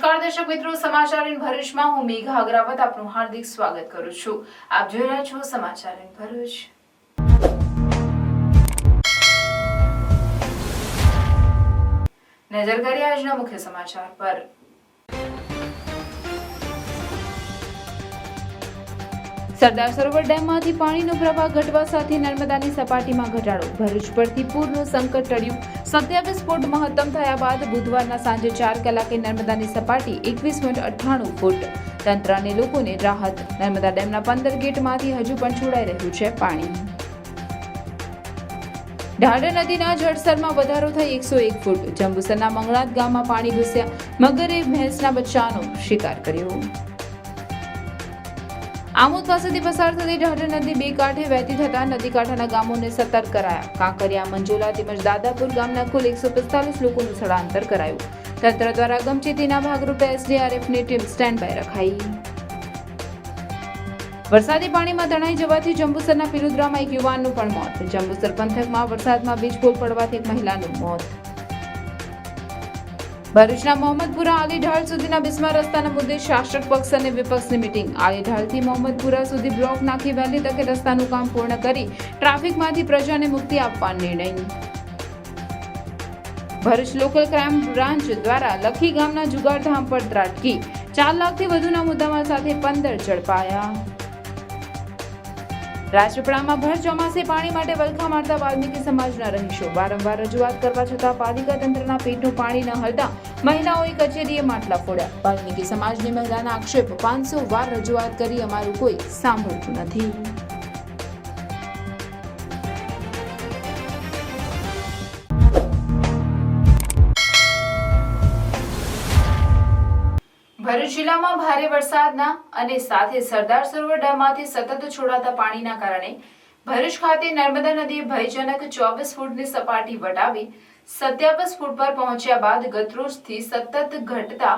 નમસ્કાર દર્શક મિત્રો, સમાચાર ઇન ભરૂચમાં હું મેઘા અગ્રવાલ આપનું હાર્દિક સ્વાગત કરું છું। આપ જોઈ રહ્યા છો સમાચાર ઇન ભરૂચ। નજર કરીએ આજના મુખ્ય સમાચાર પર। સરદાર સરોવર ડેમમાંથી પાણીનો પ્રવાહ ઘટવા સાથે નર્મદાની સપાટીમાં ઘટાડો। ભરૂચ પરથી પૂરનું સંકટ ટળ્યું। 27 ફૂટ મહત્તમ થયા બાદ બુધવારના સાંજે 4 કલાકે નર્મદાની સપાટી 21.98 ફૂટ। તંત્ર અને લોકોને રાહત। નર્મદા ડેમના 15 ગેટમાંથી હજુ પણ છોડાઈ રહ્યું છે પાણી। ઢાઢર નદીના જળસ્તરમાં વધારો થઈ 101 ફૂટ। જંબુસરના મંગળાત ગામમાં પાણી ઘૂસ્યા। મગરે ભેંસના બચ્ચાનો શિકાર કર્યો। આમોદ પાસેથી પસાર થતી ઢાઢર નદી બે કાંઠે વહેતી થતા નદી કાંઠાના ગામોને સતર્ક કરાયા। કાંકરિયા, મંજોલા તેમજ દાદાપુર ગામના કુલ 145 લોકોનું સ્થળાંતર કરાયું। તંત્ર દ્વારા અગમચેતીના ભાગરૂપે એસડીઆરએફની ટીમ સ્ટેન્ડ બાય રખાઈ। વરસાદી પાણીમાં તણાઈ જવાથી જંબુસરના પિલુદ્રામાં એક યુવાનનું પણ મોત। જંબુસર પંથકમાં વરસાદમાં વીજપોલ પડવાથી એક મહિલાનું મોત। ભરૂચના મોહમ્મદપુરા આલીઢાળ સુધીના બિસ્માર રસ્તાના મુદ્દે શાસક પક્ષ અને વિપક્ષની મીટિંગ। આલીઢાળથી મોહમ્મદપુરા સુધી બ્લોક નાખી વહેલી તકે રસ્તાનું કામ પૂર્ણ કરી ટ્રાફિકમાંથી પ્રજાને મુક્તિ આપવા નિર્ણય। ભરૂચ લોકલ ક્રાઇમ બ્રાન્ચ દ્વારા લખી ગામના જુગારધામ પર ત્રાટકી। 4 લાખથી વધુના મુદ્દામાલ સાથે 15 ઝડપાયા। રાજપીપળામાં ભર ચોમાસે પાણી માટે વલખા મારતા વાલ્મીકી સમાજના રહીશો। વારંવાર રજૂઆત કરવા છતાં પાલિકા તંત્રના પેટનું પાણી ન હલતા મહિલાઓએ કચેરીએ માટલા ફોડ્યા। વાલ્મીકી સમાજની મહિલાના આક્ષેપ, 500 વાર રજૂઆત કરી અમારું કોઈ સાંભળતું નથી। ભરૂચ જિલ્લામાં ભારે વરસાદના અને સાથે સરદાર સરોવર ડેમમાંથી સતત છોડાતા પાણીના કારણે ભરૂચ ખાતે નર્મદા નદીએ ભયજનક 24 ફૂટની સપાટી વટાવી 27 ફૂટ પર પહોંચ્યા બાદ ગતરોજથી સતત ઘટતા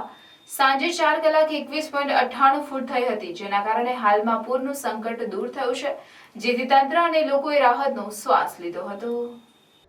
સાંજે 4 કલાકે 21.98 ફૂટ થઈ હતી, જેના કારણે હાલમાં પૂરનું સંકટ દૂર થયું છે, જેથી તંત્ર અને લોકોએ રાહતનો શ્વાસ લીધો હતો।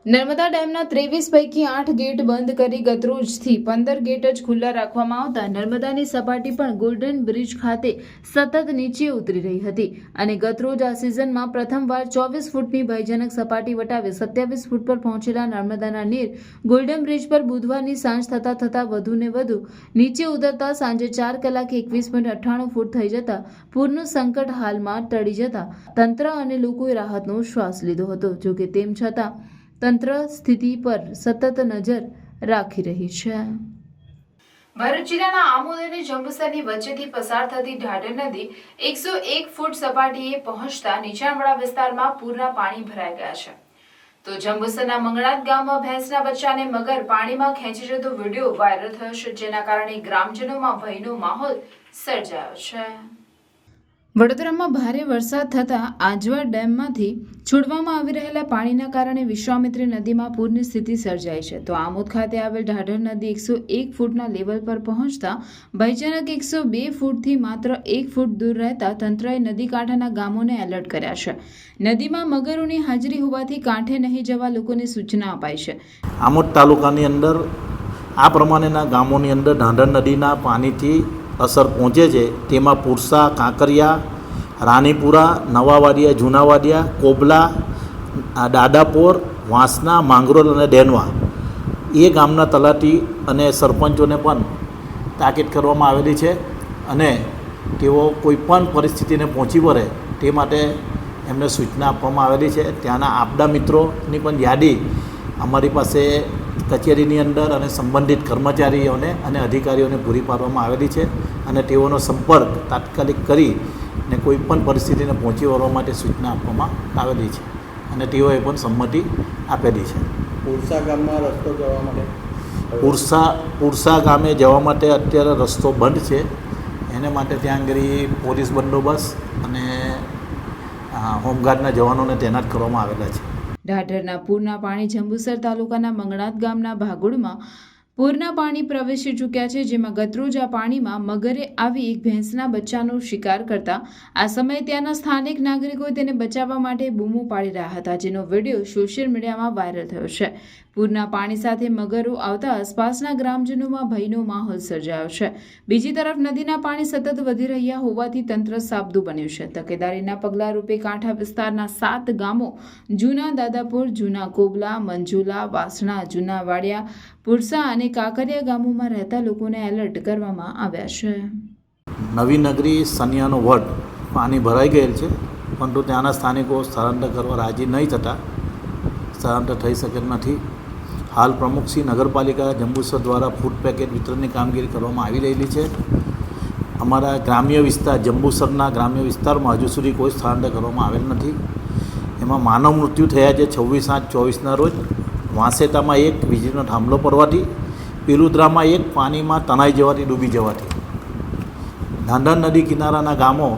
નર્મદા ડેમના 23 પૈકી 8 ગેટ બંધ કરી ગતરોજથી 15 ગેટ જ ખુલ્લા રાખવામાં આવતા નર્મદાની સપાટી પણ ગોલ્ડન બ્રિજ ખાતે સતત નીચે ઉતરી રહી હતી અને ગતરોજ આ સિઝનમાં પ્રથમવાર 24 ફૂટની ભયજનક સપાટી વટાવી 27 ફૂટ પર પહોંચેલા નર્મદાના નીર ગોલ્ડન બ્રિજ પર બુધવારની સાંજ થતા વધુને વધુ નીચે ઉતરતા સાંજે 4 કલાકે 21.98 ફૂટ થઈ જતા પૂરનું સંકટ હાલમાં ટળી જતા તંત્ર અને લોકોએ રાહતનો શ્વાસ લીધો હતો। જોકે તેમ છતાં તંત્ર સ્થિતિ પર સતત નજર રાખી રહી છે। ભરૂચ જિલ્લાના આમોદ અને જંબુસરની વચ્ચેથી પસાર થતી ઢાઢર નદી 101 ફૂટ સપાટીએ પહોંચતા નીચાણવાળા વિસ્તારમાં પૂરના પાણી ભરાઈ ગયા છે। તો જંબુસરના મંગળાત ગામમાં ભેંસના બચ્ચાને મગર પાણીમાં ખેંચી જતો વિડીયો વાયરલ થયો છે, જેના કારણે ગ્રામજનોમાં ભયનો માહોલ સર્જાયો છે। વડોદરામાં ભારે વરસાદ થતાં આજવા ડેમમાંથી છોડવામાં આવી રહેલા પાણીના કારણે વિશ્વામિત્રી નદીમાં પૂરની સ્થિતિ સર્જાઈ છે। તો આમોદ ખાતે આવેલ ઢાઢર નદી 101 ફૂટના લેવલ પર પહોંચતા ભયજનક 102 ફૂટથી માત્ર 1 ફૂટ દૂર રહેતા તંત્રએ નદી કાંઠાના ગામોને એલર્ટ કર્યા છે। નદીમાં મગરોની હાજરી હોવાથી કાંઠે નહીં જવા લોકોને સૂચના અપાઈ છે। આમોદ તાલુકાની અંદર આ પ્રમાણેના ગામોની અંદર ઢાઢર નદીના પાણીથી અસર પહોંચે છે। તેમાં પુરસા, કાંકરિયા, રાનીપુરા, નવાવાડિયા, જૂનાવાડિયા, કોબલા, દાદાપોર, વાંસના, માંગરોળ અને ડેનવા એ ગામના તલાટી અને સરપંચોને પણ તાકીદ કરવામાં આવેલી છે અને તેઓ કોઈપણ પરિસ્થિતિને પહોંચી વળે તે માટે એમને સૂચના આપવામાં આવેલી છે। ત્યાંના આપદા મિત્રોની પણ યાદી અમારી પાસે કચેરીની અંદર અને સંબંધિત કર્મચારીઓને અને અધિકારીઓને પૂરી પાડવામાં આવેલી છે અને તેઓનો સંપર્ક તાત્કાલિક કરી ને કોઈપણ પરિસ્થિતિને પહોંચી વળવા માટે સૂચના આપવામાં આવેલી છે અને તેઓએ પણ સંમતિ આપેલી છે। પુરસા ગામમાં રસ્તો જવા માટે પુરસા ગામે જવા માટે અત્યારે રસ્તો બંધ છે, એને માટે ત્યાં આગળ પોલીસ બંદોબસ્ત અને હોમગાર્ડના જવાનોને તૈનાત કરવામાં આવેલા છે। ઢાઢરના પૂરના પાણી જંબુસર તાલુકાના મંગળાત ગામના ભાગોળમાં પૂરના પાણી પ્રવેશી ચૂક્યા છે, જેમાં ગતરોજ આ પાણીમાં મગરે આવી એક ભેંસના બચ્ચાનો શિકાર કરતા આ સમયે ત્યાંના સ્થાનિક નાગરિકોએ તેને બચાવવા માટે બૂમો પાડી રહ્યા હતા, જેનો વિડીયો સોશિયલ મીડિયામાં વાયરલ થયો છે. પૂરના પાણી સાથે મગરો આવતા આસપાસના ગ્રામજનોમાં ભયનો માહોલ સર્જાયો છે. બીજી તરફ નદીના પાણી સતત વધી રહ્યા હોવાથી તંત્ર સાબદું બન્યું છે. તકેદારીના પગલા રૂપે કાંઠા વિસ્તારના 7 ગામો જૂના દાદાપુર, જૂના કોબલા, મંજુલા, વાસણા, જૂના વાડિયા, પુરસા અને કાંકરિયા ગામોમાં રહેતા લોકોને એલર્ટ કરવામાં આવ્યા છે. નવી નગરી સનિયાનો વડ પાણી ભરાઈ ગયેલ છે, પરંતુ ત્યાંના સ્થાનિકો સ્થળાંતર કરવા રાજી નહીં થતાં સ્થળાંતર થઈ શકેલ નથી. હાલ પ્રમુખશ્રી નગરપાલિકા જંબુસર દ્વારા ફૂડ પેકેટ વિતરણની કામગીરી કરવામાં આવી રહેલી છે. અમારા ગ્રામ્ય વિસ્તાર જંબુસરના ગ્રામ્ય વિસ્તારમાં હજુ સુધી કોઈ સ્થળાંતર કરવામાં આવેલ નથી. એમાં માનવ મૃત્યુ થયા છે 26/8/24ના રોજ. વાંસેતામાં એક વીજળીનો થાંભલો પડવાથી, પિલુદ્રામાં એક પાણીમાં તણાઈ જવાથી ડૂબી જવાથી. ધાંધર નદી કિનારાના ગામો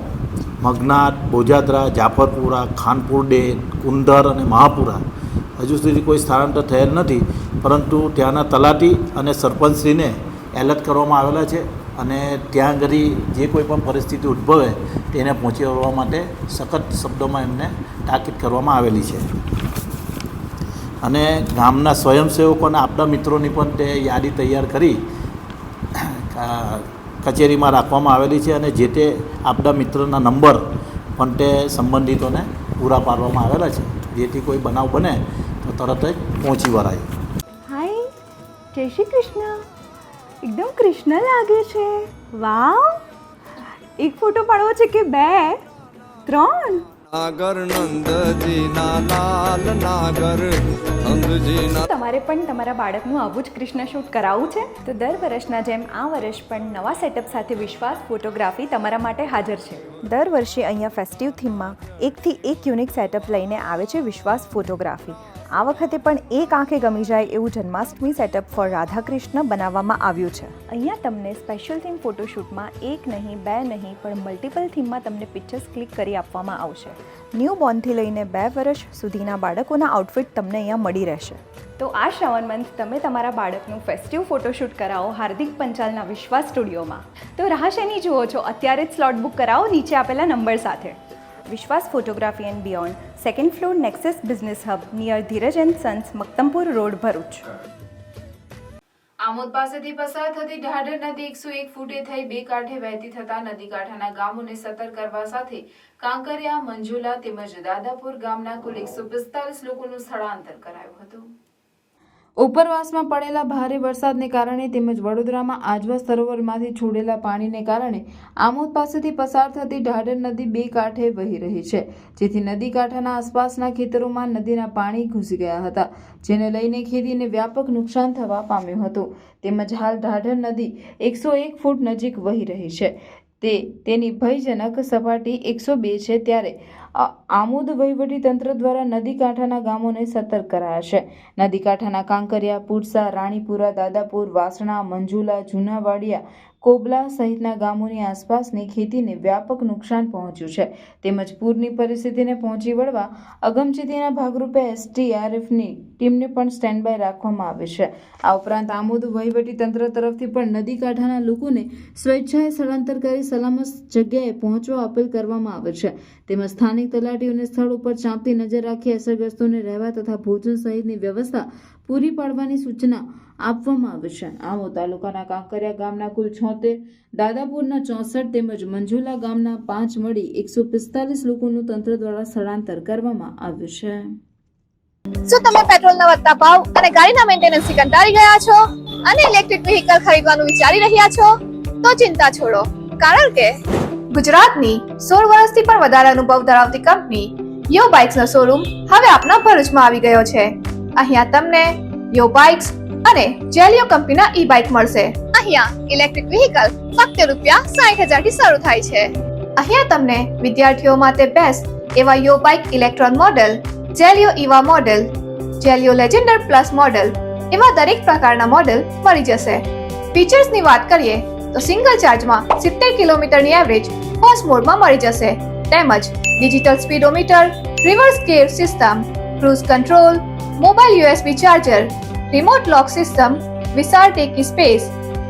મગનાથ, બોજાદરા, જાફરપુરા, ખાનપુર ડેર, કુંડર અને મહાપુરા હજુ સુધી કોઈ સ્થળાંતર થયેલ નથી, પરંતુ ત્યાંના તલાટી અને સરપંચશ્રીને એલર્ટ કરવામાં આવેલા છે અને ત્યાં આગળ જે કોઈ પણ પરિસ્થિતિ ઉદ્ભવે તેને પહોંચી વળવા માટે સખત શબ્દોમાં એમને તાકીદ કરવામાં આવેલી છે. અને ગામના સ્વયંસેવકો અને આપણા મિત્રોની પણ તે યાદી તૈયાર કરી કચેરીમાં રાખવામાં આવેલી છે અને જે તે આપણા મિત્રના નંબર પણ તે સંબંધિતોને પૂરા પાડવામાં આવેલા છે, જેથી કોઈ બનાવ બને તો તરત જ પહોંચી વળાય. હાય, જય શ્રી કૃષ્ણ. એકદમ કૃષ્ણ લાગે છે. વાવ, એક ફોટો પાડવો છે કે 2 3? નાગર નંદજીના લાલ નાગર નંદજીના. તમારે પણ તમારા બાળકનું આવું જ કૃષ્ણ શૂટ કરાવવું છે તો દર વર્ષના જેમ આ વર્ષ પણ નવા સેટઅપ સાથે વિશ્વાસ ફોટોગ્રાફી તમારા માટે હાજર છે. દર વર્ષે અહીંયા ફેસ્ટિવ થીમમાં એકથી એક યુનિક સેટઅપ લઈને આવે છે વિશ્વાસ ફોટોગ્રાફી. આ વખતે પણ એક આંખે ગમી જાય એવું જન્માષ્ટમી સેટઅપ ફોર રાધાકૃષ્ણ બનાવવામાં આવ્યું છે. અહીંયા તમને સ્પેશિયલ થીમ ફોટોશૂટમાં 1 નહીં 2 નહીં પણ મલ્ટિપલ થીમમાં તમને પિક્ચર્સ ક્લિક કરી આપવામાં આવશે. ન્યૂ બોર્નથી લઈને 2 વર્ષ સુધીના બાળકોના આઉટફિટ તમને અહીંયા મળી રહેશે. તો આ શ્રાવણ મંથ તમે તમારા બાળકનું ફેસ્ટિવ ફોટોશૂટ કરાવો હાર્દિક પંચાલના વિશ્વાસ સ્ટુડિયોમાં. તો રાહ શેની જુઓ છો? અત્યારે જ સ્લોટ બુક કરાવો નીચે આપેલા નંબર સાથે. Vishwas photography and beyond, 2nd floor, nexus business hub, near Dhiraj and sons, Maktampur road, Bharuch. Amod પાસેથી પસાર થતી ઢાઢર નદી 101 ફૂટે થઈ 2 કાંઠે વહેતી થતા નદી કાંઠાના ગામોને સતર્ક કરવા સાથે કાંકરિયા, મંજુલા તેમજ દાદાપુર ગામના કુલ 145 લોકોનું સ્થળાંતર કરાયું હતું. ઉપરવાસમાં પડેલા ભારે વરસાદને કારણે તેમજ વડોદરામાં આજવા સરોવરમાંથી છોડેલા પાણીને કારણે આમોદ પાસેથી પસાર થતી ઢાઢર નદી 2 કાંઠે વહી રહી છે, જેથી નદી કાંઠાના આસપાસના ખેતરોમાં નદીના પાણી ઘૂસી ગયા હતા, જેને લઈને ખેતીને વ્યાપક નુકસાન થવા પામ્યું હતું. તેમજ હાલ ઢાઢર નદી 101 ફૂટ નજીક વહી રહી છે. તેની ભયજનક સપાટી 102 છે. ત્યારે આમોદ વહીવટી તંત્ર દ્વારા નદી કાંઠાના ગામોને સતર્ક કરાયા છે. નદી કાંઠાના કાંકરિયા, પુરસા, રાણીપુરા, દાદાપુર, વાસણા, મંજુલા, જૂનાવાડિયા, કોબલા સહિતના ગામોની આસપાસની ખેતીને વ્યાપક નુકસાન પહોંચ્યું છે. તેમજ પૂરની પરિસ્થિતિને પહોંચી વળવા અગમચેતીના ભાગરૂપે SDRFની ટીમને પણ સ્ટેન્ડ બાય રાખવામાં આવી છે. આ ઉપરાંત આમોદ વહીવટી તંત્ર તરફથી પણ નદી કાંઠાના લોકોને સ્વેચ્છાએ સ્થળાંતર કરી સલામત જગ્યાએ પહોંચવા અપીલ કરવામાં આવે છે. તેમજ સ્થાનિક તલાટીઓને સ્થળ ઉપર ચાંપતી નજર રાખી અસરગ્રસ્તોને રહેવા તથા ભોજન સહિતની વ્યવસ્થા પૂરી પાડવાની સૂચના આપવામાં આવી છે. આમોદ તાલુકાના કાંકરિયા ગામના કુલ 76, દાદાપુરના 64 તેમજ મંજુલા ગામના 5 મળી 145 લોકોનું તંત્ર દ્વારા સ્થળાંતર કરવામાં આવ્યું છે. શું તમે પેટ્રોલના વધતા ભાવ અને ગાડીના મેન્ટેનન્સથી કંટાળી ગયા છો અને ઇલેક્ટ્રિક વ્હીકલ ખરીદવાનું વિચારી રહ્યા છો? તો ચિંતા છોડો, કારણ કે ગુજરાતની 16 વર્ષથી પણ વધારે અનુભવ ધરાવતી કંપની યો બાઇક્સનો શોરૂમ હવે આપના ભરૂચમાં આવી ગયો છે. અહીંયા તમને યો બાઇક્સ અને જેલિયો કંપનીના ઈ બાઇક મળશે. અહીંયા ઇલેક્ટ્રિક વ્હીકલ ફક્ત ₹60,000 થી શરૂ થાય છે. અહીંયા તમને વિદ્યાર્થીઓ માટે બેસ્ટ એવા Yo bike Electron model, Zelio Eeva model, Zelio Legender plus model એવા દરેક પ્રકારના મોડેલ મળી જશે. ફીચર્સની વાત કરીએ તો સિંગલ ચાર્જમાં 70 કિલોમીટરની એવરેજ ફર્સ્ટ મોડમાં મળી જશે. તેમજ digital speedometer, reverse gear system, cruise control, mobile USB charger, remote lock system, વિશાળ ટેકી space,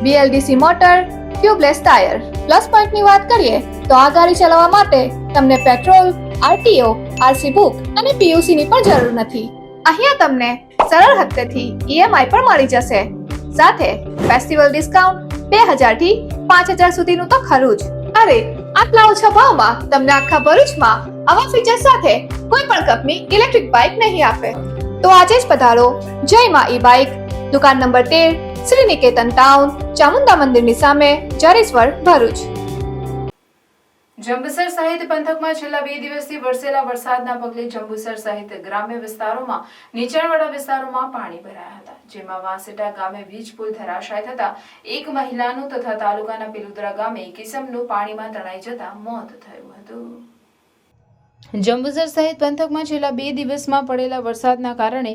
BLDC motor, tubeless tyre. Plus પોઈન્ટની વાત કરીએ તો આ ગાડી ચલાવવા માટે તમને પેટ્રોલ, RTO, RC બુક અને PUC ની પણ જરૂર નથી. અહીંયા તમને સરળ હપ્તેથી EMI પણ મળી જશે. સાથે ફેસ્ટિવલ ડિસ્કાઉન્ટ 2000 થી 5000 સુધીનું તો ખરું જ. અરે આટલા ઓછા ભાવમાં તમને આખા ભરૂચમાં આવા ફીચર સાથે કોઈ પણ કંપની ઇલેક્ટ્રિક બાઇક નહીં આપે. તો આજે જ પધારો જય માં ઈ બાઇક, દુકાન નંબર 13, શ્રી નિકેતન ટાઉન, ચામુંડા મંદિરની સામે, જરીસ્વર, ભરૂચ. જંબુસર સહિત પંથકમાં છેલ્લા 2 દિવસથી વરસેલા વરસાદના પગલે જંબુસર સહિત ગ્રામ્ય વિસ્તારોમાં નીચાણવાળા વિસ્તારોમાં પાણી ભરાયા હતા, જેમાં વાંસેટા ગામે વીજ પુલ ધરાશાય થતા એક મહિલાનું તથા તાલુકાના પેલુદરા ગામે એક ઇસમનું પાણીમાં તણાઈ જતા મોત થયું હતું. જંબુસર સહિત પંથકમાં છેલ્લા 2 દિવસમાં પડેલા વરસાદના કારણે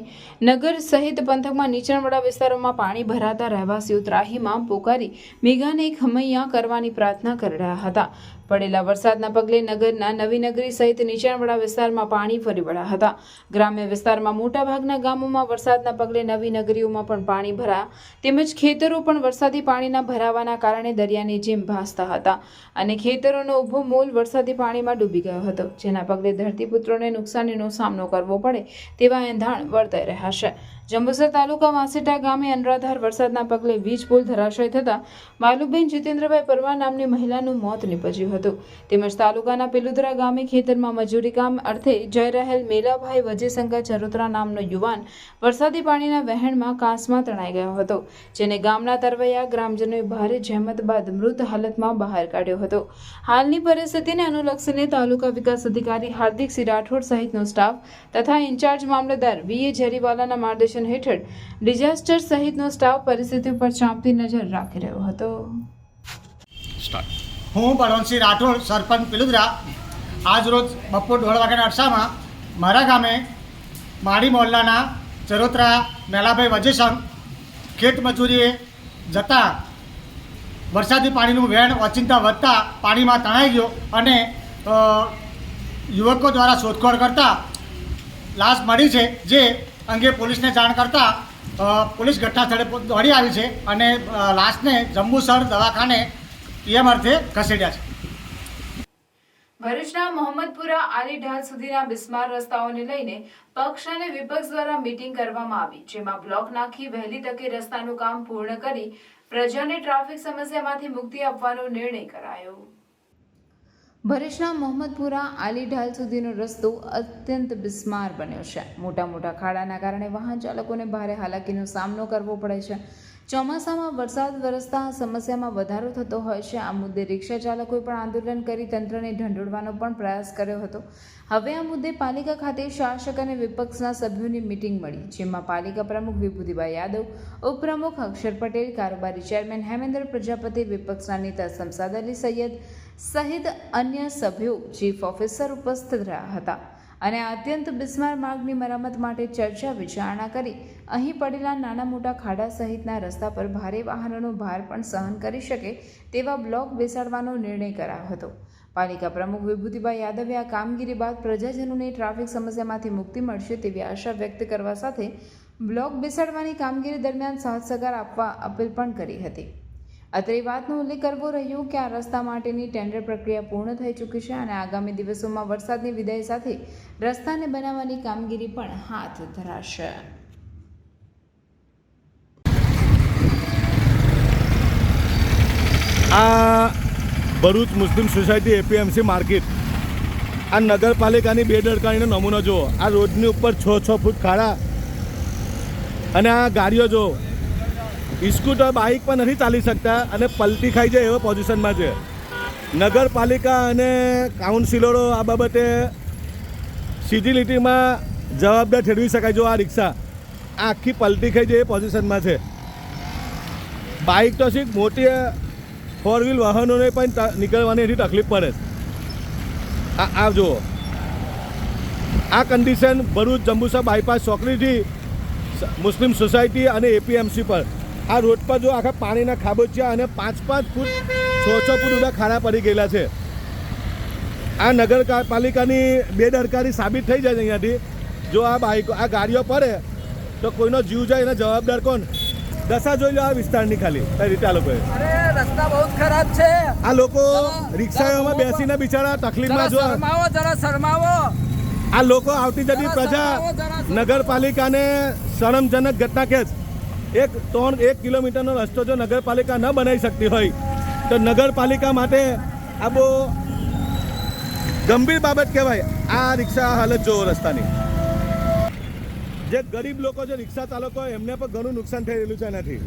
નગર સહિત પંથકમાં નીચાણવાળા વિસ્તારોમાં પાણી ભરાતા રહેવાસીઓ ત્રાહીમામ પોકારી મેઘાને ખમૈયા કરવાની પ્રાર્થના કરી રહ્યા હતા. પડેલા વરસાદના પગલે નગરના નવીનગરી સહિત નીચાણવાળા વિસ્તારમાં પાણી ફરી વળ્યા હતા. ગ્રામ્ય વિસ્તારમાં મોટાભાગના ગામોમાં વરસાદના પગલે નવીનગરીઓમાં પણ પાણી ભરાયા, તેમજ ખેતરો પણ વરસાદી પાણીના ભરાવાના કારણે દરિયાની જેમ ભાસતા હતા અને ખેતરોનો ઊભો મૂલ વરસાદી પાણીમાં ડૂબી ગયો હતો, જેના પગલે ધરતીપુત્રોને નુકસાનીનો સામનો કરવો પડે તેવા એંધાણ વર્તાઈ રહ્યા છે. જંબુસર તાલુકા વાંસેટા ગામે અનરાધાર વરસાદના પગલે વીજ પુલ ધરાશય થતા માલુબેન જીતેન્દ્રભાઈ પરમાર નામની મહિલાનું મોત નીપજ્યું હતું. તેમજ તાલુકાના પેલુદરા ગામે ખેતરમાં મજૂરી કામ અર્થે જઈ રહેલ મેલાભાઈ વજેશંકર ચરોતરા નામનો યુવાન વરસાદી પાણીના વહેણમાં કાંસમાં તણાઈ ગયો હતો, જેને ગામના તરવૈયા ગ્રામજનોએ ભારે જહેમત બાદ મૃત હાલતમાં બહાર કાઢ્યો હતો. હાલની પરિસ્થિતિને અનુલક્ષીને તાલુકા વિકાસ અધિકારી હાર્દિકસિંહ રાઠોડ સહિતનો સ્ટાફ તથા ઇન્ચાર્જ મામલતદાર VA જરીવાલાના માર્ગદર્શન હેઠળ ડિઝાસ્ટર સહિતનો સ્ટાફ પરિસ્થિતિ પર ચાંપતી નજર રાખી રહ્યો હતો. હું બળવંતસિંહ રાઠોડ, સરપંચ પેલુદરા. આજ રોજ બપોર 1:30 વાગ્યાના અરસામાં મારા ગામે માળી મોહલ્લાના ચરોતરા મેલાભાઈ વજેશંક ખેત મજૂરીએ જતાં વરસાદી પાણીનું વહેણ ઓચિંતા વધતા પાણીમાં તણાઈ ગયો અને યુવકો દ્વારા શોધખોળ કરતાં લાશ મળી છે, જે અંગે પોલીસને જાણ કરતાં પોલીસ ઘટના સ્થળે દોડી આવી છે અને લાશને જંબુસર દવાખાને PM અર્થે ખસેડ્યા છે. ભરૂચના મોહમ્મદપુરા આલી ઢાલ સુધીના બિસ્માર રસ્તાઓને લઈને પક્ષ અને વિપક્ષ દ્વારા મીટિંગ કરવામાં આવી, જેમાં બ્લોક નાખી વહેલી તકે રસ્તાનું કામ પૂર્ણ કરી પ્રજાને ટ્રાફિક સમસ્યામાંથી મુક્તિ આપવાનો નિર્ણય કરાયો. ભરૂચના મોહમ્મદપુરા આલી ઢાલ સુધીનો રસ્તો અત્યંત બિસ્માર બન્યો છે. મોટા મોટા ખાડાના કારણે વાહન ચાલકોને ભારે હાલાકીનો સામનો કરવો પડે છે. ચોમાસામાં વરસાદ વરસતા આ સમસ્યામાં વધારો થતો હોય છે. આ મુદ્દે રિક્ષા ચાલકોએ પણ આંદોલન કરી તંત્રને ઢંઢોળવાનો પણ પ્રયાસ કર્યો હતો. હવે આ મુદ્દે પાલિકા ખાતે શાસક અને વિપક્ષના સભ્યોની મીટિંગ મળી, જેમાં પાલિકા પ્રમુખ વિભૂતિભાઈ યાદવ, ઉપપ્રમુખ અક્ષર પટેલ, કારોબારી ચેરમેન હેમેન્દ્ર પ્રજાપતિ, વિપક્ષના નેતા શમસાદ અલી સૈયદ સહિત અન્ય સભ્યો, ચીફ ઓફિસર ઉપસ્થિત રહ્યા હતા અને આ અત્યંત બિસ્માર માર્ગની મરામત માટે ચર્ચા વિચારણા કરી અહીં પડેલા નાના મોટા ખાડા સહિતના રસ્તા પર ભારે વાહનોનો ભાર પણ સહન કરી શકે તેવા બ્લોક બેસાડવાનો નિર્ણય કરાયો હતો. પાલિકા પ્રમુખ વિભૂતિભાઈ યાદવે આ કામગીરી બાદ પ્રજાજનોને ટ્રાફિક સમસ્યામાંથી મુક્તિ મળશે તેવી આશા વ્યક્ત કરવા સાથે બ્લોક બેસાડવાની કામગીરી દરમિયાન સાથ સહકાર આપવા અપીલ પણ કરી હતી. અત્રે વાતનો ઉલ્લેખ કરવો રહ્યો કે આ રસ્તા માટેની ટેન્ડર પ્રક્રિયા પૂર્ણ થઈ ચૂકી છે અને આગામી દિવસોમાં વરસાદની વિદાય સાથે રસ્તાને બનાવવાની કામગીરી પણ હાથ ધરાશે. આ ભરૂચ મુસ્લિમ સોસાયટી APMC માર્કેટ, આ નગરપાલિકાની બેદરકારીનો નમૂનો જુઓ. આ રોડની ઉપર 6 ફૂટ ખાડા અને આ ગાડીઓ જો સ્કૂટર બાઇક પણ નથી ચાલી શકતા અને પલટી ખાઈ જાય એવા પોઝિશનમાં છે. નગરપાલિકા અને કાઉન્સિલરો આ બાબતે સીધી લીટીમાં જવાબદાર ઠેરવી શકાય. જો આ રિક્ષા આખી પલટી ખાઈ જાય એ પોઝિશનમાં છે. બાઇક તો શીખ મોટી 4 વ્હીલ વાહનોને પણ નીકળવાની એથી તકલીફ પડે. આ જુઓ આ કન્ડિશન ભરૂચ જંબુસર બાયપાસ ચોકડીથી મુસ્લિમ સોસાયટી અને APMC પર આ રોડ પર જો આખા પાણીના ખાબોચિયા અને 5-5 ફૂટ 6 ફૂટ ઉડા ખાડા પડી ગયેલા છે. આ નગરપાલિકાની બેદરકારી સાબિત થઈ જાય અહીંયાથી. જો આ ગાડીઓ પડે તો કોઈનો જીવ જાય એના જવાબદાર કોણ? દશા જોઈ લો આ વિસ્તારની ખાલી કઈ રીતે આ લોકોએ. અરે રસ્તા બહુ ખરાબ છે. આ લોકો રિક્ષાઓમાં બેસીને બિચારા તકલીફમાં જો જરા શરમાવો. આ લોકો આવતી જતી પ્રજા નગરપાલિકાને શરમજનક ઘટના કે એક 1 કિલોમીટરનો રસ્તો જો નગરપાલિકા ન બનાવી શકતી હોય તો નગરપાલિકા માટે આ બહુ ગંભીર બાબત કહેવાય. આ રિક્ષા હાલત જો રસ્તાની, જે ગરીબ લોકો છે રિક્ષા ચાલકો એમને પણ ઘણું નુકસાન થઈ રહેલું છે એનાથી.